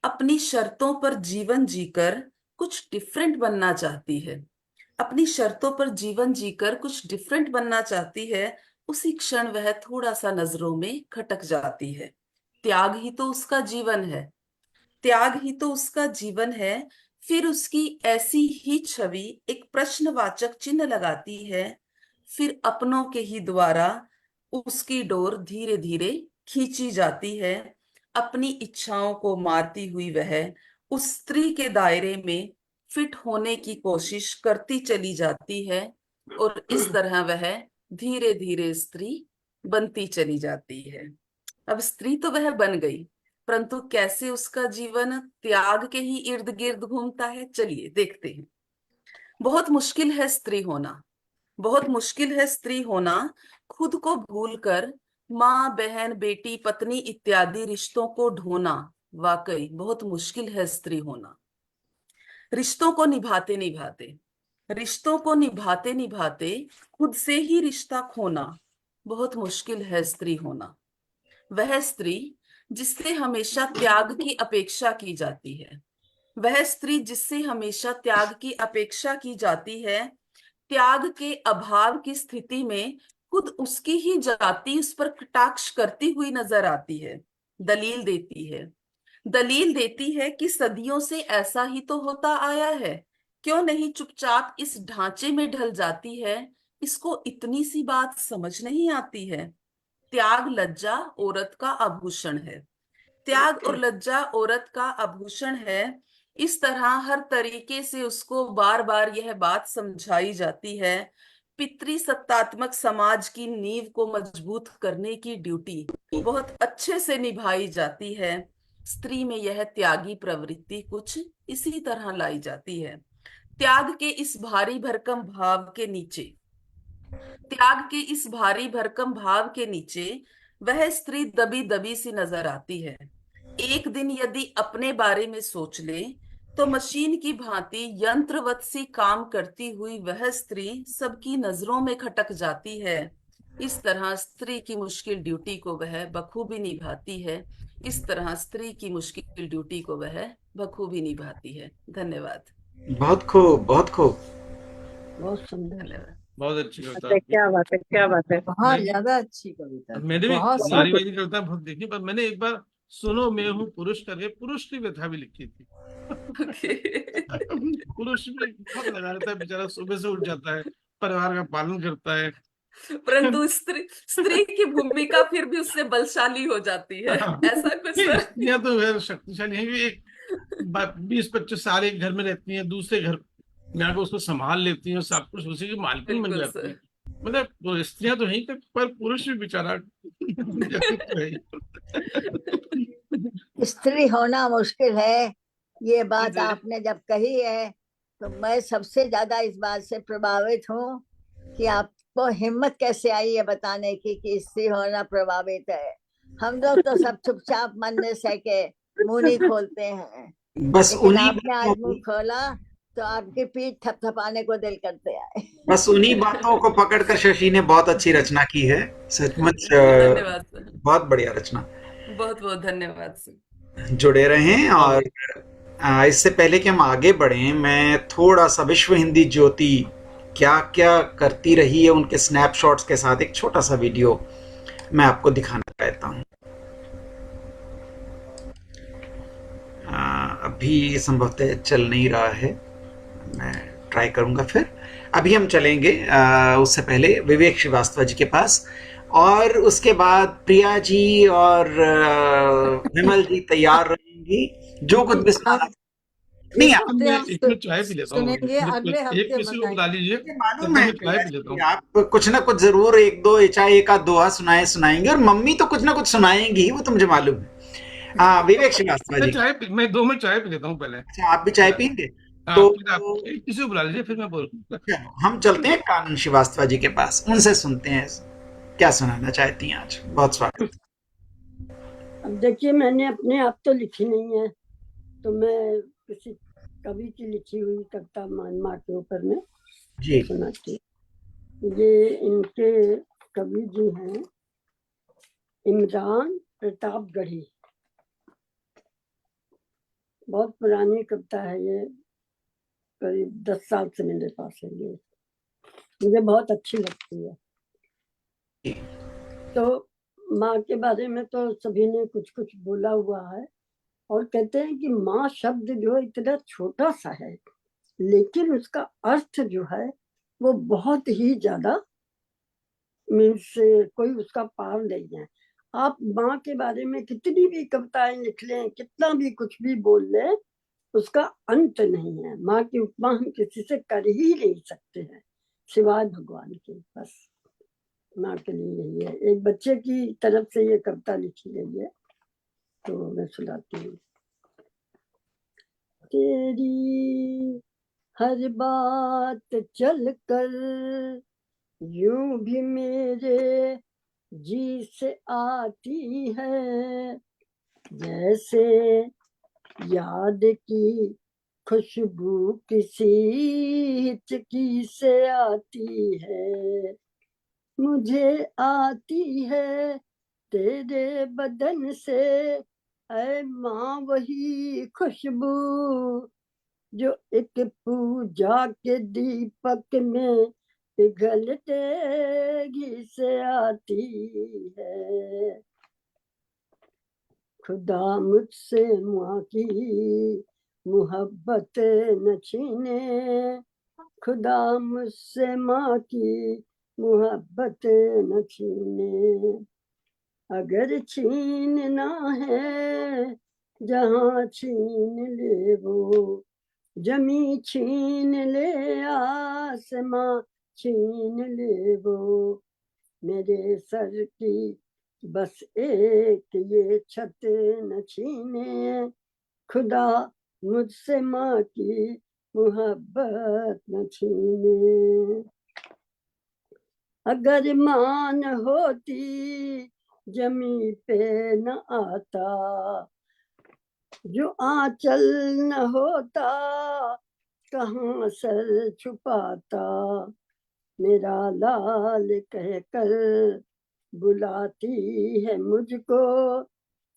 अपनी शर्तों पर जीवन जीकर कुछ डिफरेंट बनना चाहती है, अपनी शर्तों पर जीवन जीकर कुछ डिफरेंट बनना चाहती है। उसी क्षण वह थोड़ा सा नजरों में खटक जाती है। त्याग ही तो उसका जीवन है, त्याग ही तो उसका जीवन है। फिर उसकी ऐसी ही छवि एक प्रश्नवाचक चिन्ह लगाती है। फिर अपनों के ही द्वारा उसकी डोर धीरे धीरे खींची जाती है। अपनी इच्छाओं को मारती हुई वह उस स्त्री के दायरे में फिट होने की कोशिश करती चली जाती है, और इस तरह वह धीरे धीरे स्त्री बनती चली जाती है। अब स्त्री तो वह बन गई, परंतु कैसे उसका जीवन त्याग के ही इर्द गिर्द घूमता है, चलिए देखते हैं। बहुत मुश्किल है स्त्री होना, बहुत मुश्किल है स्त्री होना। खुद को भूलकर माँ, बहन, बेटी, पत्नी इत्यादि रिश्तों को ढोना, वाकई बहुत मुश्किल है स्त्री होना। रिश्तों को निभाते निभाते, रिश्तों को निभाते निभाते खुद से ही रिश्ता खोना, बहुत मुश्किल है स्त्री होना। वह स्त्री जिससे हमेशा त्याग की अपेक्षा की जाती है, वह स्त्री जिससे हमेशा त्याग की अपेक्षा की जाती है, त्याग के अभाव की स्थिति में खुद उसकी ही जाति उस पर कटाक्ष करती हुई नजर आती है। दलील देती है, दलील देती है कि सदियों से ऐसा ही तो होता आया है, क्यों नहीं चुपचाप इस ढांचे में ढल जाती है, इसको इतनी सी बात समझ नहीं आती है। त्याग लज्जा औरत का आभूषण है, त्याग और लज्जा औरत का आभूषण है। इस तरह हर तरीके से उसको बार बार यह बात समझाई जाती है। पितृसत्तात्मक समाज की नींव को मजबूत करने की ड्यूटी बहुत अच्छे से निभाई जाती है। स्त्री में यह त्यागी प्रवृत्ति कुछ इसी तरह लाई जाती है। त्याग के इस भारी भरकम भाव के नीचे, त्याग के इस भारी भरकम भाव के नीचे वह स्त्री दबी दबी सी नजर आती है। एक दिन यदि अपने बारे में सोच ले तो मशीन की भांति यंत्रवत सी काम करती हुई वह स्त्री सबकी नजरों में खटक जाती है। इस तरह स्त्री की मुश्किल ड्यूटी को वह बखूबी निभाती है, इस तरह स्त्री की मुश्किल ड्यूटी को वह बखूबी निभाती है। धन्यवाद। बहुत खूब, बहुत खूब। बहुत सुंदर। धन्यवाद। बहुत अच्छी कविता अरे क्या बात है, क्या बात है। बहुत ज्यादा अच्छी कविता थी, मैंने भी बहुत नारीवादी की कविता बहुत देखी, पर मैंने एक बार सुनो मैं हूँ पुरुष करके पुरुष की व्यथा भी लिखी थी। पुरुष भी बहुत लगा रहता है बेचारा, सुबह से उठ जाता है, परिवार का पालन करता है, परंतु स्त्री स्त्री की भूमिका फिर भी उससे बलशाली हो जाती है, ऐसा कुछ सर? स्त्रियां तो फिर शक्तिशाली है कि एक 20-25 साल एक घर में रहती हैं, दूसरे घर में आकर उसको संभाल लेती हैं, सब कुछ उसी की मालकिन बन बिल्कुल जाती सर। है। मतलब तो स्त्रियां तो यहीं तक, पर पुरुष भी बेचारा स्त्री होना मुश्किल है, ये बात जी। आपने जब कही है तो मैं सबसे ज्यादा इस बात से प्रभावित हूँ कि आपको हिम्मत कैसे आई ये बताने की कि स्त्री होना प्रभावित है। हम लोग तो सब चुपचाप मन में सह के मुंह नहीं खोलते हैं, बस लेकिन उन्हीं आपने आज मुंह खोला तो आपकी पीठ थपथपाने को दिल करते आए। बस उन्हीं बातों को पकड़कर शशि ने बहुत अच्छी रचना की है, सचमुच धन्यवाद सर, बहुत बढ़िया रचना। बहुत बहुत धन्यवाद सर। जुड़े रहें। और इससे पहले कि हम आगे बढ़ें, मैं थोड़ा सा विश्व हिंदी ज्योति क्या क्या करती रही है उनके स्नैपशॉट्स के साथ एक छोटा सा वीडियो मैं आपको दिखाना चाहता हूं। अभी संभवतः चल नहीं रहा है, मैं ट्राई करूंगा फिर। अभी हम चलेंगे उससे पहले विवेक श्रीवास्तव जी के पास, और उसके बाद प्रिया जी और विमल जी तैयार रहेंगी जो कुछ भी सुनाना। नहीं, एक आप मैं एक में चाय पी लेता हूँ, सुनेंगे अगले एक हफ्ते किसी को बुला लीजिए, मुझे तब मालूम तक है मैं चाय प्रिया पी लेता जी, हूँ। आप कुछ ना कुछ जरूर एक दो, चाहे एक आध दोहा सुनाएंगे, और मम्मी तो कुछ ना कुछ सुनाएंगी, वो तो मुझे मालूम है। हाँ, विवेक श्रीवास्तव जी। मैं 2 में चाय पी लेता हूँ पहले। अच्छा, आप भी चाय पियेंगे? हाँ, तो फिर आप किसी को बुला लीजिए, फिर मैं बोलूँगा। चलो, हम चलते हैं कानन श्रीवास्तव जी के पास, उनसे सुनते हैं क्या सुनाना चाहती हैं आज। बहुत स्वागत। अब देखिए, मैंने अपने आप तो लिखी नहीं है, तो मैं किसी कवि की लिखी हुई कविता माँ के ऊपर में जी सुनाती हूँ। ये इनके कवि जी हैं इमरान प्रतापगढ़ी। बहुत पुरानी कविता है ये, करीब 10 साल से मेरे पास है ये, मुझे बहुत अच्छी लगती है। तो माँ के बारे में तो सभी ने कुछ कुछ बोला हुआ है, और कहते हैं कि माँ शब्द जो है इतना छोटा सा है, लेकिन उसका अर्थ जो है वो बहुत ही ज्यादा, मीन्स कोई उसका पार नहीं है। आप माँ के बारे में कितनी भी कविताएं लिख लें, कितना भी कुछ भी बोल लें, उसका अंत नहीं है। माँ की उपमा हम किसी से कर ही नहीं सकते हैं सिवाय भगवान के। बस माँ के लिए यही है। एक बच्चे की तरफ से ये कविता लिखी गई है, तो मैं सुनाती हूँ। तेरी हर बात चल कर यूं भी मेरे जी से आती है, जैसे याद की खुशबू किसी हिचकी से आती है। मुझे आती है तेरे बदन से ऐ माँ वही खुशबू, जो एक पूजा के दीपक में पिघलते घी से आती है। खुदा मुझसे माँ की मोहब्बत न छीने, खुदा मुझसे माँ की मोहब्बत न छीने। अगर छीनना है जहाँ छीन ले वो, जमी छीन ले आसमां छीन ले वो, मेरे सर की बस एक ये छत न छीने, खुदा मुझसे माँ की मोहब्बत न छीने। अगर मान होती जमी पे न आता, जो आंचल न होता कहाँ सर छुपाता, मेरा लाल कहकर बुलाती है मुझको,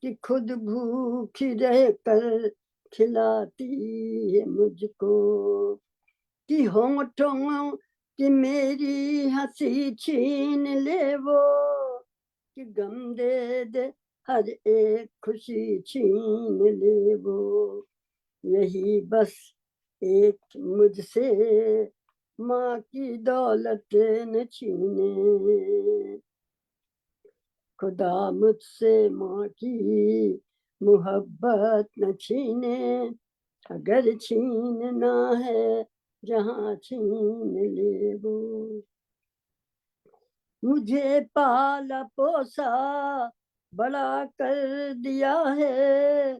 कि खुद भूखी रहकर खिलाती है मुझको, कि होठों कि मेरी हंसी छीन ले वो, कि गम दे दे हर एक खुशी छीन ले वो, यही बस एक मुझसे माँ की दौलत न छीने, खुदा मुझसे माँ की मोहब्बत न छीने। अगर छीनना है जहाँ छीन ले वो, मुझे पाला पोसा बड़ा कर दिया है,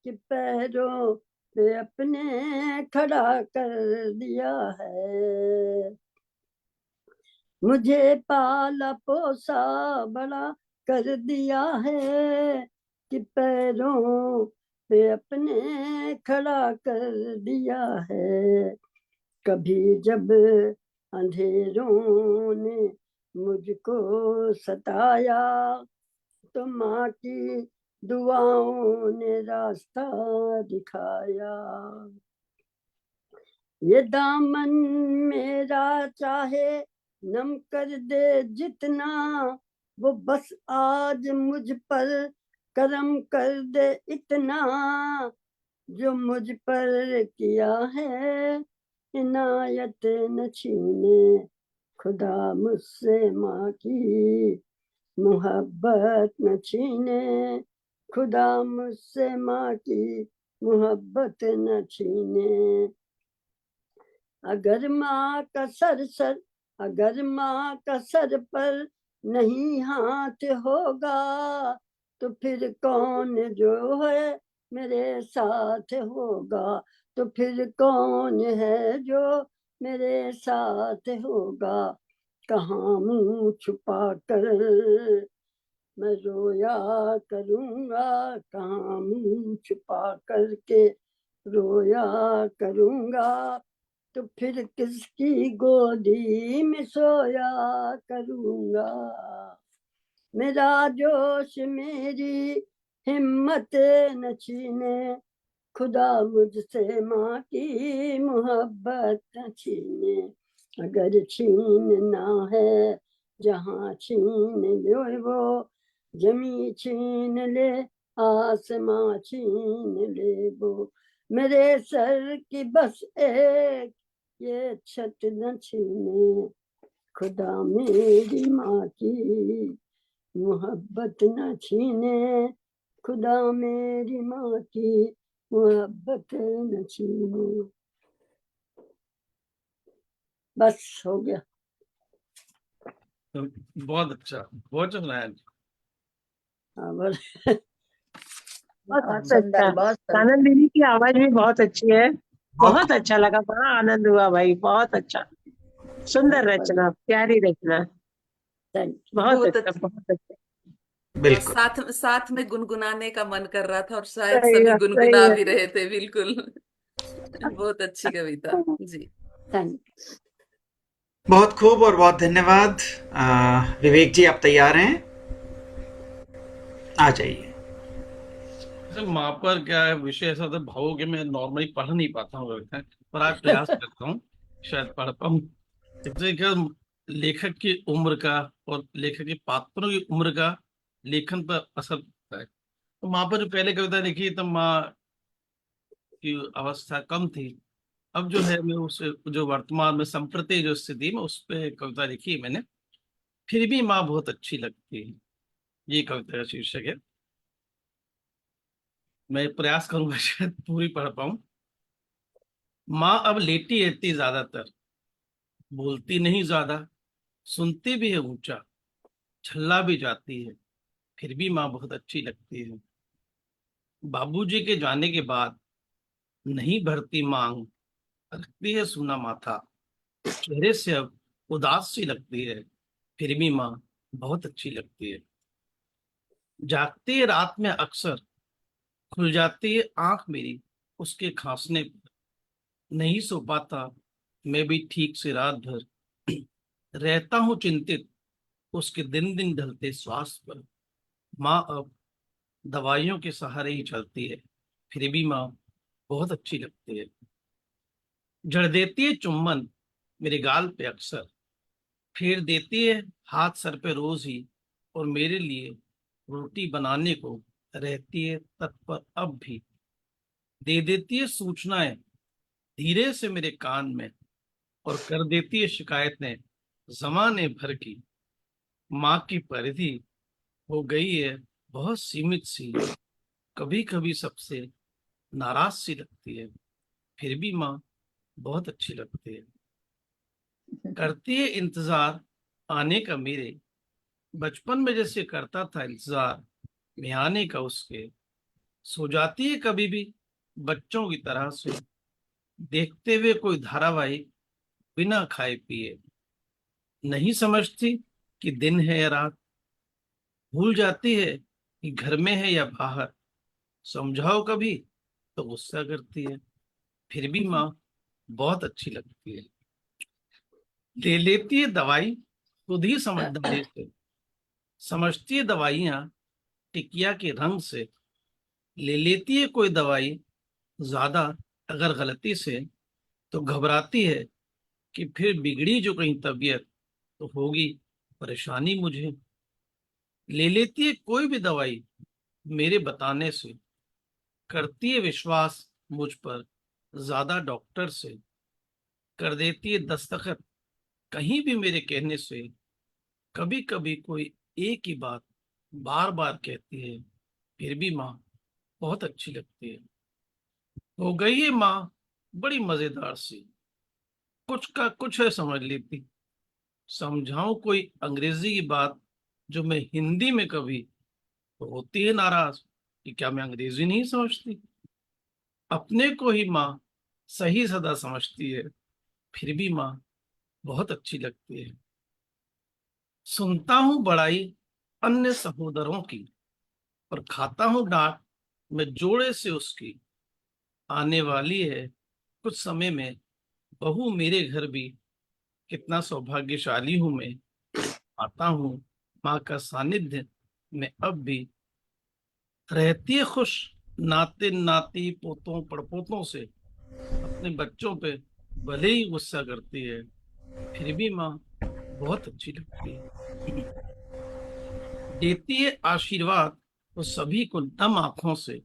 कि पैरों पे अपने खड़ा कर दिया है। मुझे पाला पोसा बड़ा कर दिया है, कि पैरों पे अपने खड़ा कर दिया है। कभी जब अंधेरों ने मुझको सताया, तो माँ की दुआओं ने रास्ता दिखाया। ये दामन मेरा चाहे नम कर दे जितना, वो बस आज मुझ पर करम कर दे इतना, जो मुझ पर किया है इनायत न छीने, खुदा मुझसे माँ की मोहब्बत न छीने, खुदा मुझसे माँ की मोहब्बत न छीने। अगर माँ का सर पर नहीं हाथ होगा, तो फिर कौन जो है मेरे साथ होगा, तो फिर कौन है जो मेरे साथ होगा। कहाँ मुँह छुपा कर मैं रोया करूँगा, कहाँ मुँह छुपा करके रोया करूँगा, तो फिर किसकी गोदी में सोया करूँगा। मेरा जोश मेरी हिम्मत न छीने, खुदा मुझसे माँ की मोहब्बत न छीने। अगर छीनना है जहाँ छीन ले वो, जमी छीन ले आसमां छीन ले वो, मेरे सर की बस एक ये छत न छीने, खुदा मेरी माँ की मोहब्बत न छीने, खुदा मेरी माँ की मोहब्बत न छीने। बस हो गया। तो बहुत अच्छा, बहुत अच्छा सुनाया। हाँ, बस। बहुत बहुत सुंदर, अच्छा। बहुत सुंदर। कानन दीदी की आवाज भी बहुत अच्छी है। बहुत बहुत अच्छा लगा, बड़ा आनंद हुआ भाई, बहुत अच्छा। सुंदर रचना, प्यारी रचना, थैंक बहुत बहुत अच्छा, अच्छी। बहुत अच्छा। बस बिल्कुल। साथ साथ में गुनगुनाने का मन कर रहा था और शायद सही सभी है, सही गुनगुना है। भी रहे थे। बिल्कुल। बहुत अच्छी कविता जी। थैंक बहुत खूब और बहुत धन्यवाद। विवेक जी, आप तैयार हैं? आ जाइए। जैसे माँ पर क्या है, विषय ऐसा होता है भावों के, मैं नॉर्मली पढ़ नहीं पाता हूँ कविताएं, पर आज प्रयास करता हूँ, शायद पढ़ पाऊँ। जैसे क्या, लेखक की उम्र का और लेखक के पात्रों की उम्र का लेखन पर असर पड़ता है। तो माँ पर जो पहले कविता लिखी तब माँ की अवस्था कम थी। अब जो है मैं उस जो वर्तमान में संप्रति जो स्थिति में उस पे कविता लिखी है मैंने। फिर भी माँ बहुत अच्छी लगती है, ये कविता का शीर्षक है। मैं प्रयास करूंगा शायद पूरी पढ़ पाऊं। माँ अब लेटी रहती ज्यादातर, बोलती नहीं ज्यादा, सुनती भी है ऊंचा, छल्ला भी जाती है, फिर भी माँ बहुत अच्छी लगती है। बाबूजी के जाने के बाद नहीं भरती मांग, रखती है सूना माथा, चेहरे से अब उदास सी लगती है, फिर भी माँ बहुत अच्छी लगती है। जागती है रात में अक्सर, खुल जाती है आंख मेरी उसके खांसने पर, नहीं सो पाता मैं भी ठीक से रात भर, रहता हूँ चिंतित उसके दिन दिन ढलते श्वास पर। माँ अब दवाइयों के सहारे ही चलती है, फिर भी माँ बहुत अच्छी लगती है। जड़ देती है चुम्बन मेरे गाल पे अक्सर, फेर देती है हाथ सर पे रोज ही, और मेरे लिए रोटी बनाने को रहती है तत्पर अब भी। दे देती है सूचनाएं धीरे से मेरे कान में, और कर देती है शिकायतें जमाने भर की। माँ की परिधि हो गई है बहुत सीमित सी, कभी कभी सबसे नाराज सी लगती है, फिर भी माँ बहुत अच्छी लगती है। करती है इंतजार आने का मेरे, बचपन में जैसे करता था इंतजार मैं आने का उसके। सो जाती है कभी भी बच्चों की तरह से, देखते हुए कोई धारावाहिक बिना खाए पिए। नहीं समझती कि दिन है या रात, भूल जाती है कि घर में है या बाहर। समझाओ कभी तो गुस्सा करती है, फिर भी माँ बहुत अच्छी लगती है। ले लेती है दवाई खुद ही समझदारी से, समझती है दवाइयाँ टिकिया के रंग से। ले लेती है कोई दवाई ज्यादा अगर गलती से, तो घबराती है कि फिर बिगड़ी जो कहीं तबीयत तो होगी परेशानी मुझे। ले लेती है कोई भी दवाई मेरे बताने से, करती है विश्वास मुझ पर ज्यादा डॉक्टर से। कर देती है दस्तखत कहीं भी मेरे कहने से। कभी कभी कोई एक ही बात बार बार कहती है, फिर भी माँ बहुत अच्छी लगती है। हो गई है माँ बड़ी मजेदार सी, कुछ का कुछ है समझ लेती। समझाऊं कोई अंग्रेजी की बात जो मैं हिंदी में कभी, तो होती है नाराज कि क्या मैं अंग्रेजी नहीं समझती। अपने को ही माँ सही सदा समझती है, फिर भी माँ बहुत अच्छी लगती है। सुनता हूँ बड़ाई अन्य सहोदरों की, और खाता हूँ डांट मैं जोड़े से उसकी। आने वाली है कुछ समय में बहू मेरे घर भी, कितना सौभाग्यशाली हूं मैं। आता हूँ माँ का सानिध्य में अब भी, रहती है खुश नाते नाती पोतों पड़पोतों से। अपने बच्चों पे भले ही गुस्सा करती है, फिर भी माँ बहुत अच्छी लगती है। देती है आशीर्वाद वो सभी को नम आंखों से।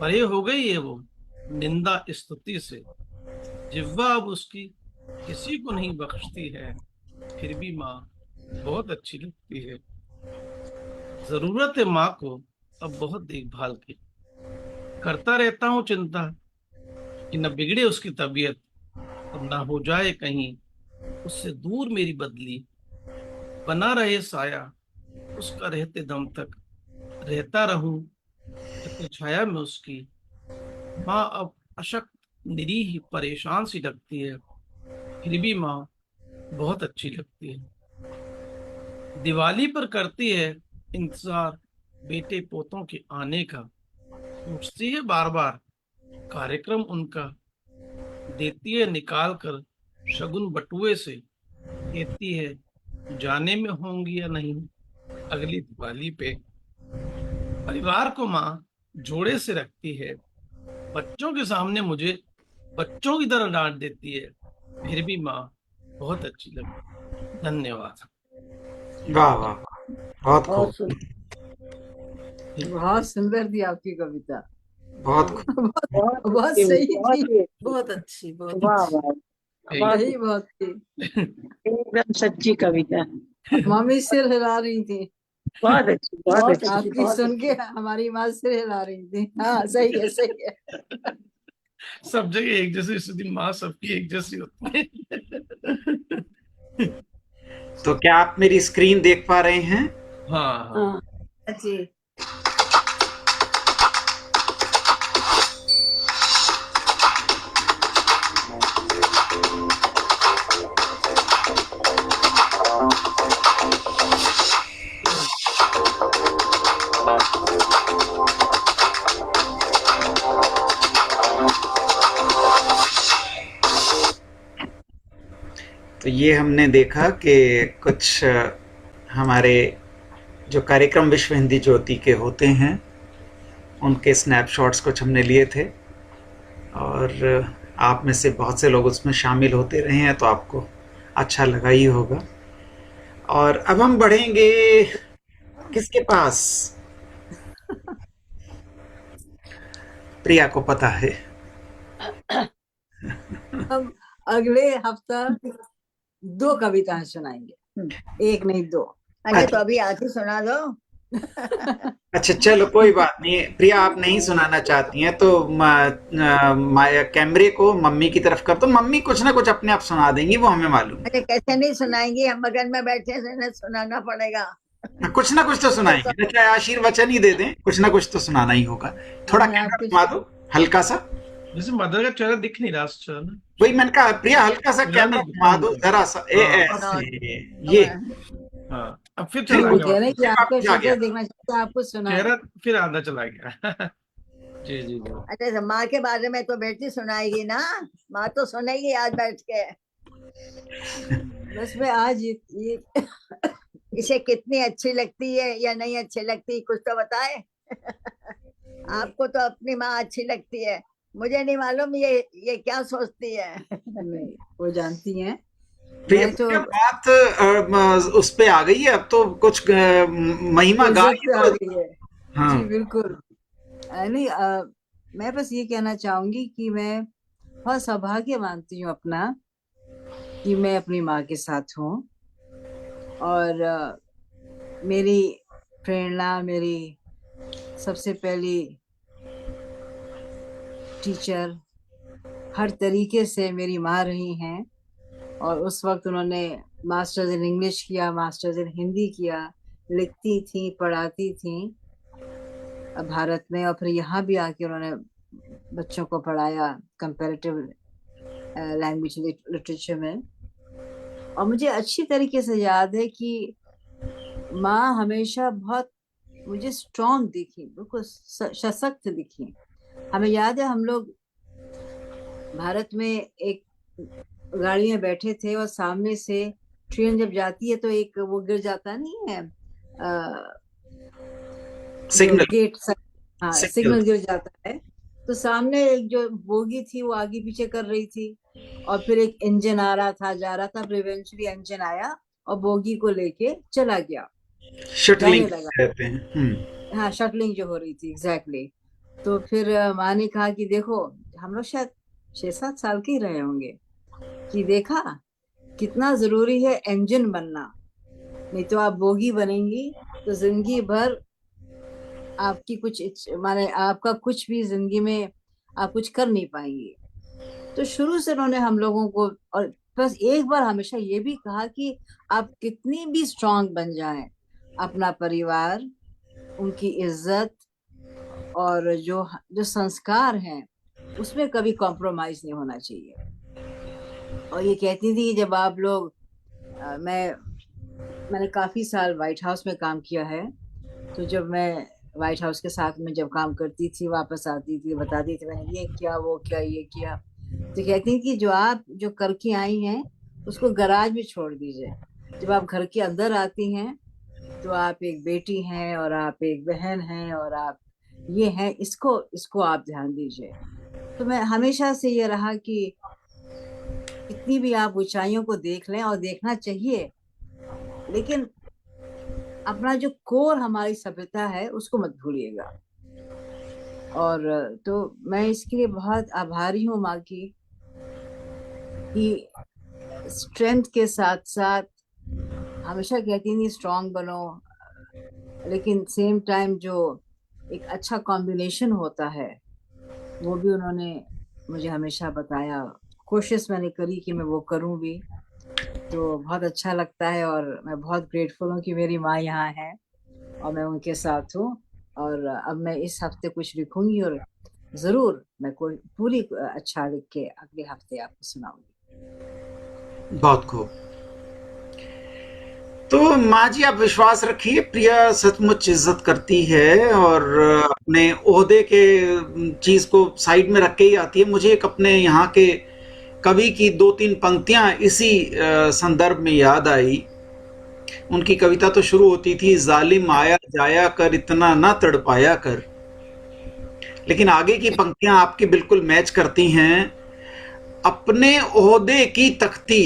परे हो गई है वो निंदा स्तुति से। जिह्वा अब उसकी किसी को नहीं बख्शती है, फिर भी माँ बहुत अच्छी लगती है। जरूरत है माँ को अब बहुत देखभाल की। करता रहता हूँ चिंता कि न बिगड़े उसकी तबीयत, और न हो जाए कहीं उससे दूर मेरी बदली। बना रहे साया उसका रहते दम तक, रहता रहूं छत्र छाया में उसकी। माँ अब अशक्त निरीह परेशान सी लगती है, फिर भी माँ बहुत अच्छी लगती है। दिवाली पर करती है इंतजार बेटे पोतों के आने का। पूछती है बार बार कार्यक्रम उनका। देती है निकाल कर शगुन बटुए से। कहती है जाने में होंगी या नहीं अगली दिवाली पे। परिवार को माँ जोड़े से रखती है। बच्चों के सामने मुझे बच्चों की तरह डांट देती है, फिर भी माँ बहुत अच्छी लगती है। धन्यवाद। वाह वाह, बहुत खूब, बहुत सुंदर। बहुत सुंदर थी आपकी कविता। बहुत खूब। बहुत सही थी। बहुत अच्छी, बहुत वाह अच्छी। वाह, सही बहुत थी। एकदम सच्ची कविता। मम्मी सिर हिला रही थी बहुत अच्छी, बहुत बहुत अच्छी। अच्छी, आपकी बहुत सुन के। अच्छी। हमारी माँ सिर हिला रही थी। हाँ सही है, सही है। सब जगह एक जैसी स्थिति, माँ सबकी एक जैसी होती है। तो क्या आप मेरी स्क्रीन देख पा रहे हैं? हाँ हाँ, हाँ, जी। तो ये हमने देखा कि कुछ हमारे जो कार्यक्रम विश्व हिंदी ज्योति के होते हैं उनके स्नैपशॉट्स कुछ हमने लिए थे, और आप में से बहुत से लोग उसमें शामिल होते रहे हैं, तो आपको अच्छा लगा ही होगा। और अब हम बढ़ेंगे किसके पास? प्रिया को पता है। हम अगले हफ्ता 2 कविताएं सुनाएंगे, एक नहीं 2। अरे तो अभी आके सुना दो। अच्छा चलो कोई बात नहीं, प्रिया आप नहीं सुनाना चाहती हैं तो कैमरे को मम्मी की तरफ कर, तो मम्मी कुछ ना कुछ अपने आप सुना देंगी, वो हमें मालूम अरे कैसे नहीं सुनाएंगी, हम बगल में बैठे हैं, इन्हें सुनाना पड़ेगा। है। कुछ ना कुछ तो सुनाएंगे, चाहे आशीर्वचन ही दे दें, कुछ ना कुछ तो सुनाना ही होगा। थोड़ा मैं कैमरा आपको घुमा दो हल्का सा। वैसे मदर का चेहरा दिख नहीं रहा उस चेहरा में। वही मैंने कहा, प्रिया हल्का सा कैमरा घुमा दो जरा सा, ऐसे ये। हाँ, अब फिर नहीं, चला वो कुछ गया कह रहे हैं कि वापस आपको आ गया। शक्ल देखना चाहते हैं, आपको सुना चेहरा, फिर आधा चला गया। जी जी जी। अरे तो माँ के बारे में तो बेटी सुनाएगी ना, माँ तो सुनेगी आज बैठ के। बस मैं आज ये इसे कितनी अच्छी लगती है या नहीं अच्छी लगती, कुछ तो बताए। आपको तो अपनी माँ अच्छी लगती है, मुझे नहीं मालूम ये क्या सोचती है। नहीं, वो जानती हैं। प्रिया मैं तो बात उस पे आ गई है, अब तो कुछ महिमा गा इज्जत पे आ गई है। हाँ जी बिल्कुल। नहीं, मैं बस ये कहना चाहूंगी कि मैं बहुत सौभाग्य मानती हूँ अपना कि मैं अपनी माँ के साथ हूँ। और मेरी प्रेरणा, मेरी सबसे पहली टीचर हर तरीके से मेरी माँ रही हैं। और उस वक्त उन्होंने मास्टर्स इन इंग्लिश किया, मास्टर्स इन हिंदी किया, लिखती थी, पढ़ाती थी भारत में, और फिर यहाँ भी आके उन्होंने बच्चों को पढ़ाया कंपैरेटिव लैंग्वेज लिटरेचर में। और मुझे अच्छी तरीके से याद है कि माँ हमेशा बहुत मुझे स्ट्रॉन्ग दिखी, बिल्कुल सशक्त दिखी। हमें याद है हम लोग भारत में एक गाड़ी में बैठे थे और सामने से ट्रेन जब जाती है तो एक वो गिर जाता नहीं है, सिग्नल गेट, हाँ सिग्नल गिर जाता है। तो सामने एक जो बोगी थी वो आगे पीछे कर रही थी, और फिर एक इंजन आ रहा था, जा रहा था, फिर इवेंचुअली इंजन आया और बोगी को लेके चला गया, शटलिंग जाने लगा। कहते हैं। हाँ, शटलिंग जो हो रही थी, एग्जैक्टली। तो फिर माँ ने कहा कि देखो, हम लोग शायद 6-7 साल के ही रहे होंगे, कि देखा कितना जरूरी है इंजन बनना, नहीं तो आप बोगी बनेंगी तो जिंदगी भर आपकी माने आपका कुछ भी जिंदगी में आप कुछ कर नहीं पाएंगे। तो शुरू से उन्होंने हम लोगों को, और बस एक बार हमेशा ये भी कहा कि आप कितनी भी स्ट्रांग बन जाएं, अपना परिवार, उनकी इज्जत और जो संस्कार हैं उसमें कभी कॉम्प्रोमाइज नहीं होना चाहिए। और ये कहती थी जब आप लोग मैंने काफी साल व्हाइट हाउस में काम किया है, तो जब मैं व्हाइट हाउस के साथ में जब काम करती थी, वापस आती थी, बताती थी मैंने ये किया, वो किया, ये किया, तो कहती कि जो आप जो करके आई हैं उसको गराज में छोड़ दीजिए। जब आप घर के अंदर आती हैं तो आप एक बेटी हैं और आप एक बहन हैं और आप ये हैं, इसको आप ध्यान दीजिए। तो मैं हमेशा से ये रहा कि कितनी भी आप ऊंचाइयों को देख लें, और देखना चाहिए, लेकिन अपना जो कोर हमारी सभ्यता है उसको मत भूलिएगा। और तो मैं इसके लिए बहुत आभारी हूँ माँ की, कि स्ट्रेंथ के साथ साथ हमेशा कहती थी स्ट्रांग बनो, लेकिन सेम टाइम जो एक अच्छा कॉम्बिनेशन होता है वो भी उन्होंने मुझे हमेशा बताया। कोशिश मैंने करी कि मैं वो करूं भी, तो बहुत अच्छा लगता है। और मैं बहुत ग्रेटफुल हूँ कि मेरी माँ यहाँ है और मैं उनके साथ हूँ। और अब मैं इस हफ्ते कुछ लिखूंगी और जरूर मैं कोई पूरी अच्छा लिख के अगले हफ्ते आपको सुनाऊंगी। बहुत खूब। तो माँ जी आप विश्वास रखिए, प्रिया सचमुच इज्जत करती है और अपने ओहदे के चीज को साइड में रख के ही आती है। मुझे एक अपने यहाँ के कवि की 2-3 पंक्तियां इसी संदर्भ में याद आई। उनकी कविता तो शुरू होती थी, जालिम आया जाया कर, इतना ना तड़पाया कर, लेकिन आगे की पंक्तियां आपकी बिल्कुल मैच करती हैं। अपने ओहदे की तख्ती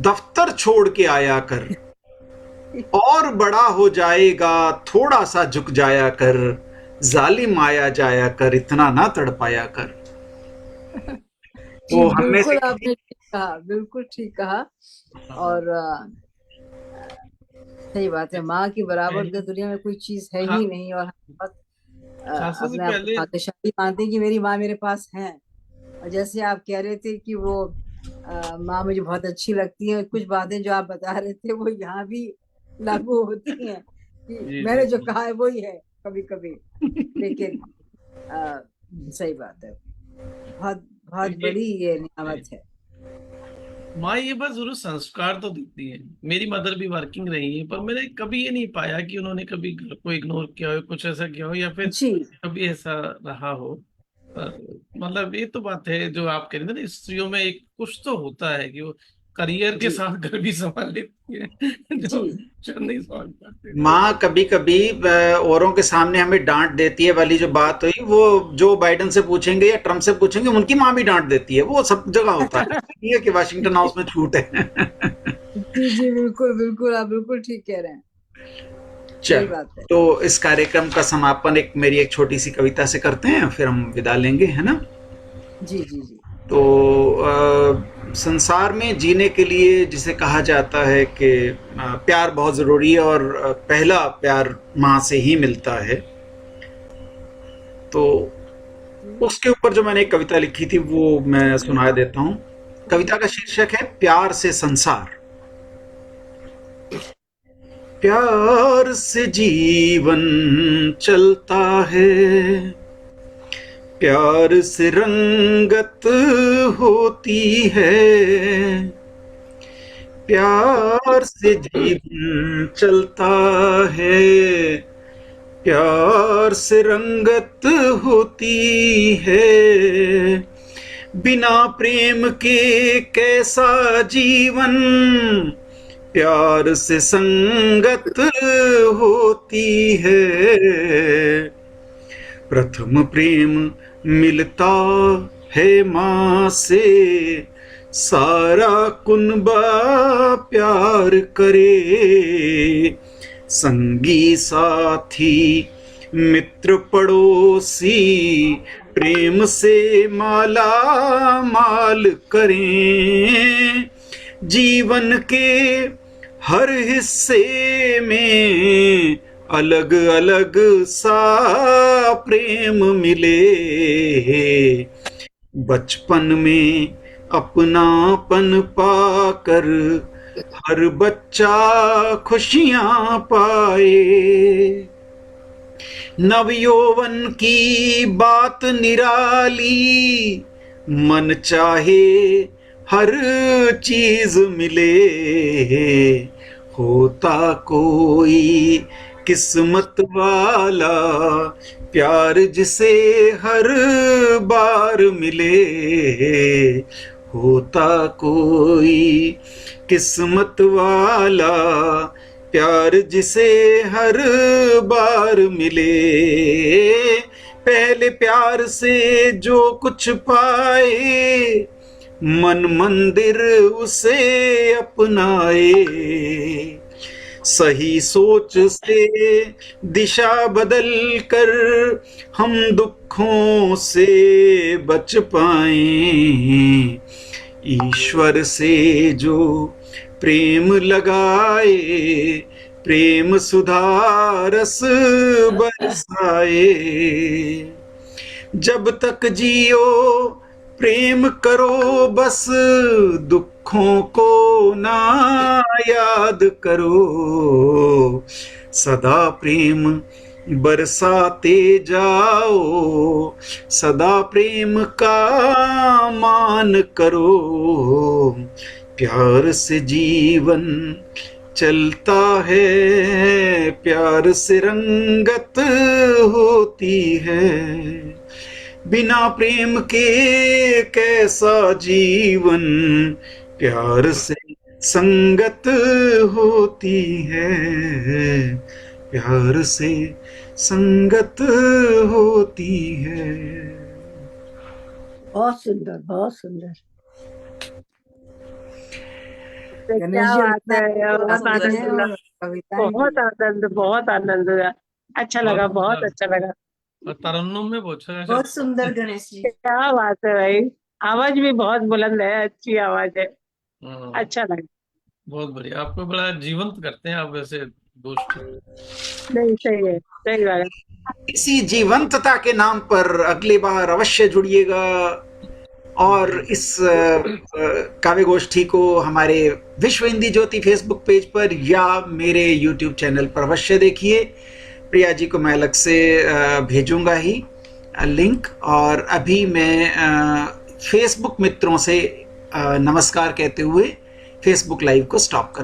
दफ्तर छोड़ के आया कर, और बड़ा हो जाएगा थोड़ा सा झुक जाया कर, जालिम आया जाया कर, इतना ना तड़पाया कर। जी बिल्कुल आपने ठीक कहा, बिल्कुल ठीक कहा। और सही बात है, माँ की बराबर तो दुनिया में कोई चीज है ही नहीं। और बहुत अपने आप को भाग्यशाली मानते हैं कि मेरी माँ मेरे पास है। और जैसे आप कह रहे थे कि वो माँ मुझे बहुत अच्छी लगती है, कुछ बातें जो आप बता रहे थे वो यहाँ भी लागू होती हैं कि मैंने जो कहा है वही है कभी कभी, लेकिन सही बात है, बहुत बहुत बड़ी ये नियामत है। माँ ये बात जरूर संस्कार तो देती है। मेरी मदर भी वर्किंग रही है, पर मैंने कभी ये नहीं पाया कि उन्होंने कभी घर को इग्नोर किया हो, कुछ ऐसा किया हो, या फिर कभी ऐसा रहा हो। मतलब ये तो बात है जो आप कह रहे थे ना, स्त्रियों में एक कुछ तो होता है कि वो करियर के साथ घर भी संभाल लेती है, जो नहीं संभाल पाते। माँ कभी कभी औरों के सामने हमें डांट देती है वाली जो बात हुई, वो जो बाइडेन से पूछेंगे या ट्रम्प से पूछेंगे, उनकी माँ भी डांट देती है। वो सब जगह होता है, ये कि वाशिंगटन हाउस में छूट है। जी बिल्कुल बिल्कुल, आप बिल्कुल ठीक कह रहे हैं। चलो, तो इस कार्यक्रम का समापन मेरी एक छोटी सी कविता से करते हैं, फिर हम विदा लेंगे, है ना? जी जी जी। तो संसार में जीने के लिए जिसे कहा जाता है कि प्यार बहुत ज़रूरी है और पहला प्यार माँ से ही मिलता है, तो उसके ऊपर जो मैंने एक कविता लिखी थी वो मैं सुना देता हूँ। कविता का शीर्षक है प्यार से संसार। प्यार से जीवन चलता है, प्यार से रंगत होती है, प्यार से जीवन चलता है, प्यार से रंगत होती है, बिना प्रेम के कैसा जीवन, प्यार से संगत होती है। प्रथम प्रेम मिलता है माँ से, सारा कुनबा प्यार करे, संगी साथी मित्र पड़ोसी प्रेम से माला माल करें, जीवन के हर हिस्से में अलग अलग सा प्रेम मिले, बचपन में अपनापन पाकर हर बच्चा खुशियां पाए, नवयौवन की बात निराली, मन चाहे हर चीज मिले, होता कोई किस्मत वाला प्यार जिसे हर बार मिले, होता कोई किस्मत वाला प्यार जिसे हर बार मिले, पहले प्यार से जो कुछ पाए, मन मंदिर उसे अपनाए, सही सोच से दिशा बदल कर हम दुखों से बच पाए, ईश्वर से जो प्रेम लगाए, प्रेम सुधा रस बरसाए, जब तक जियो प्रेम करो बस, दुखों को ना याद करो, सदा प्रेम बरसाते जाओ, सदा प्रेम का मान करो, प्यार से जीवन चलता है, प्यार से रंगत होती है, बिना प्रेम के कैसा जीवन, प्यार से संगत होती है, प्यार से संगत होती है। बहुत सुंदर, बहुत सुंदर। गणेश क्या जी बात है, बहुत इतना सुंदर आनंद है हुआ, और कविताएं भी। बहुत आनंद हुआ, अच्छा लगा, बहुत सुंदर। अच्छा लगा। और तरन्नुम में बहुत अच्छा बहुत सुंदर गणेश जी। क्या बात है भाई, आवाज भी बहुत बुलंद है, अच्छी आवाज है, हाँ, अच्छा लगा। बहुत बढ़िया। आपको बड़ा जीवंत करते हैं आप वैसे दोस्त। नहीं, सही है, सही लगा। इसी जीवंतता के नाम पर अगली बार अवश्य जुड़िएगा और इस काव्य गोष्ठी को हमारे विश्व हिंदी ज्योति फेसबुक पेज पर या मेरे यूट्यूब चैनल पर अवश्य देखिए। प्रिया जी को मैं अलग से भेजूंगा ही लिंक, और अभी मैं फेसबुक मित्रों से नमस्कार कहते हुए फेसबुक लाइव को स्टॉप कर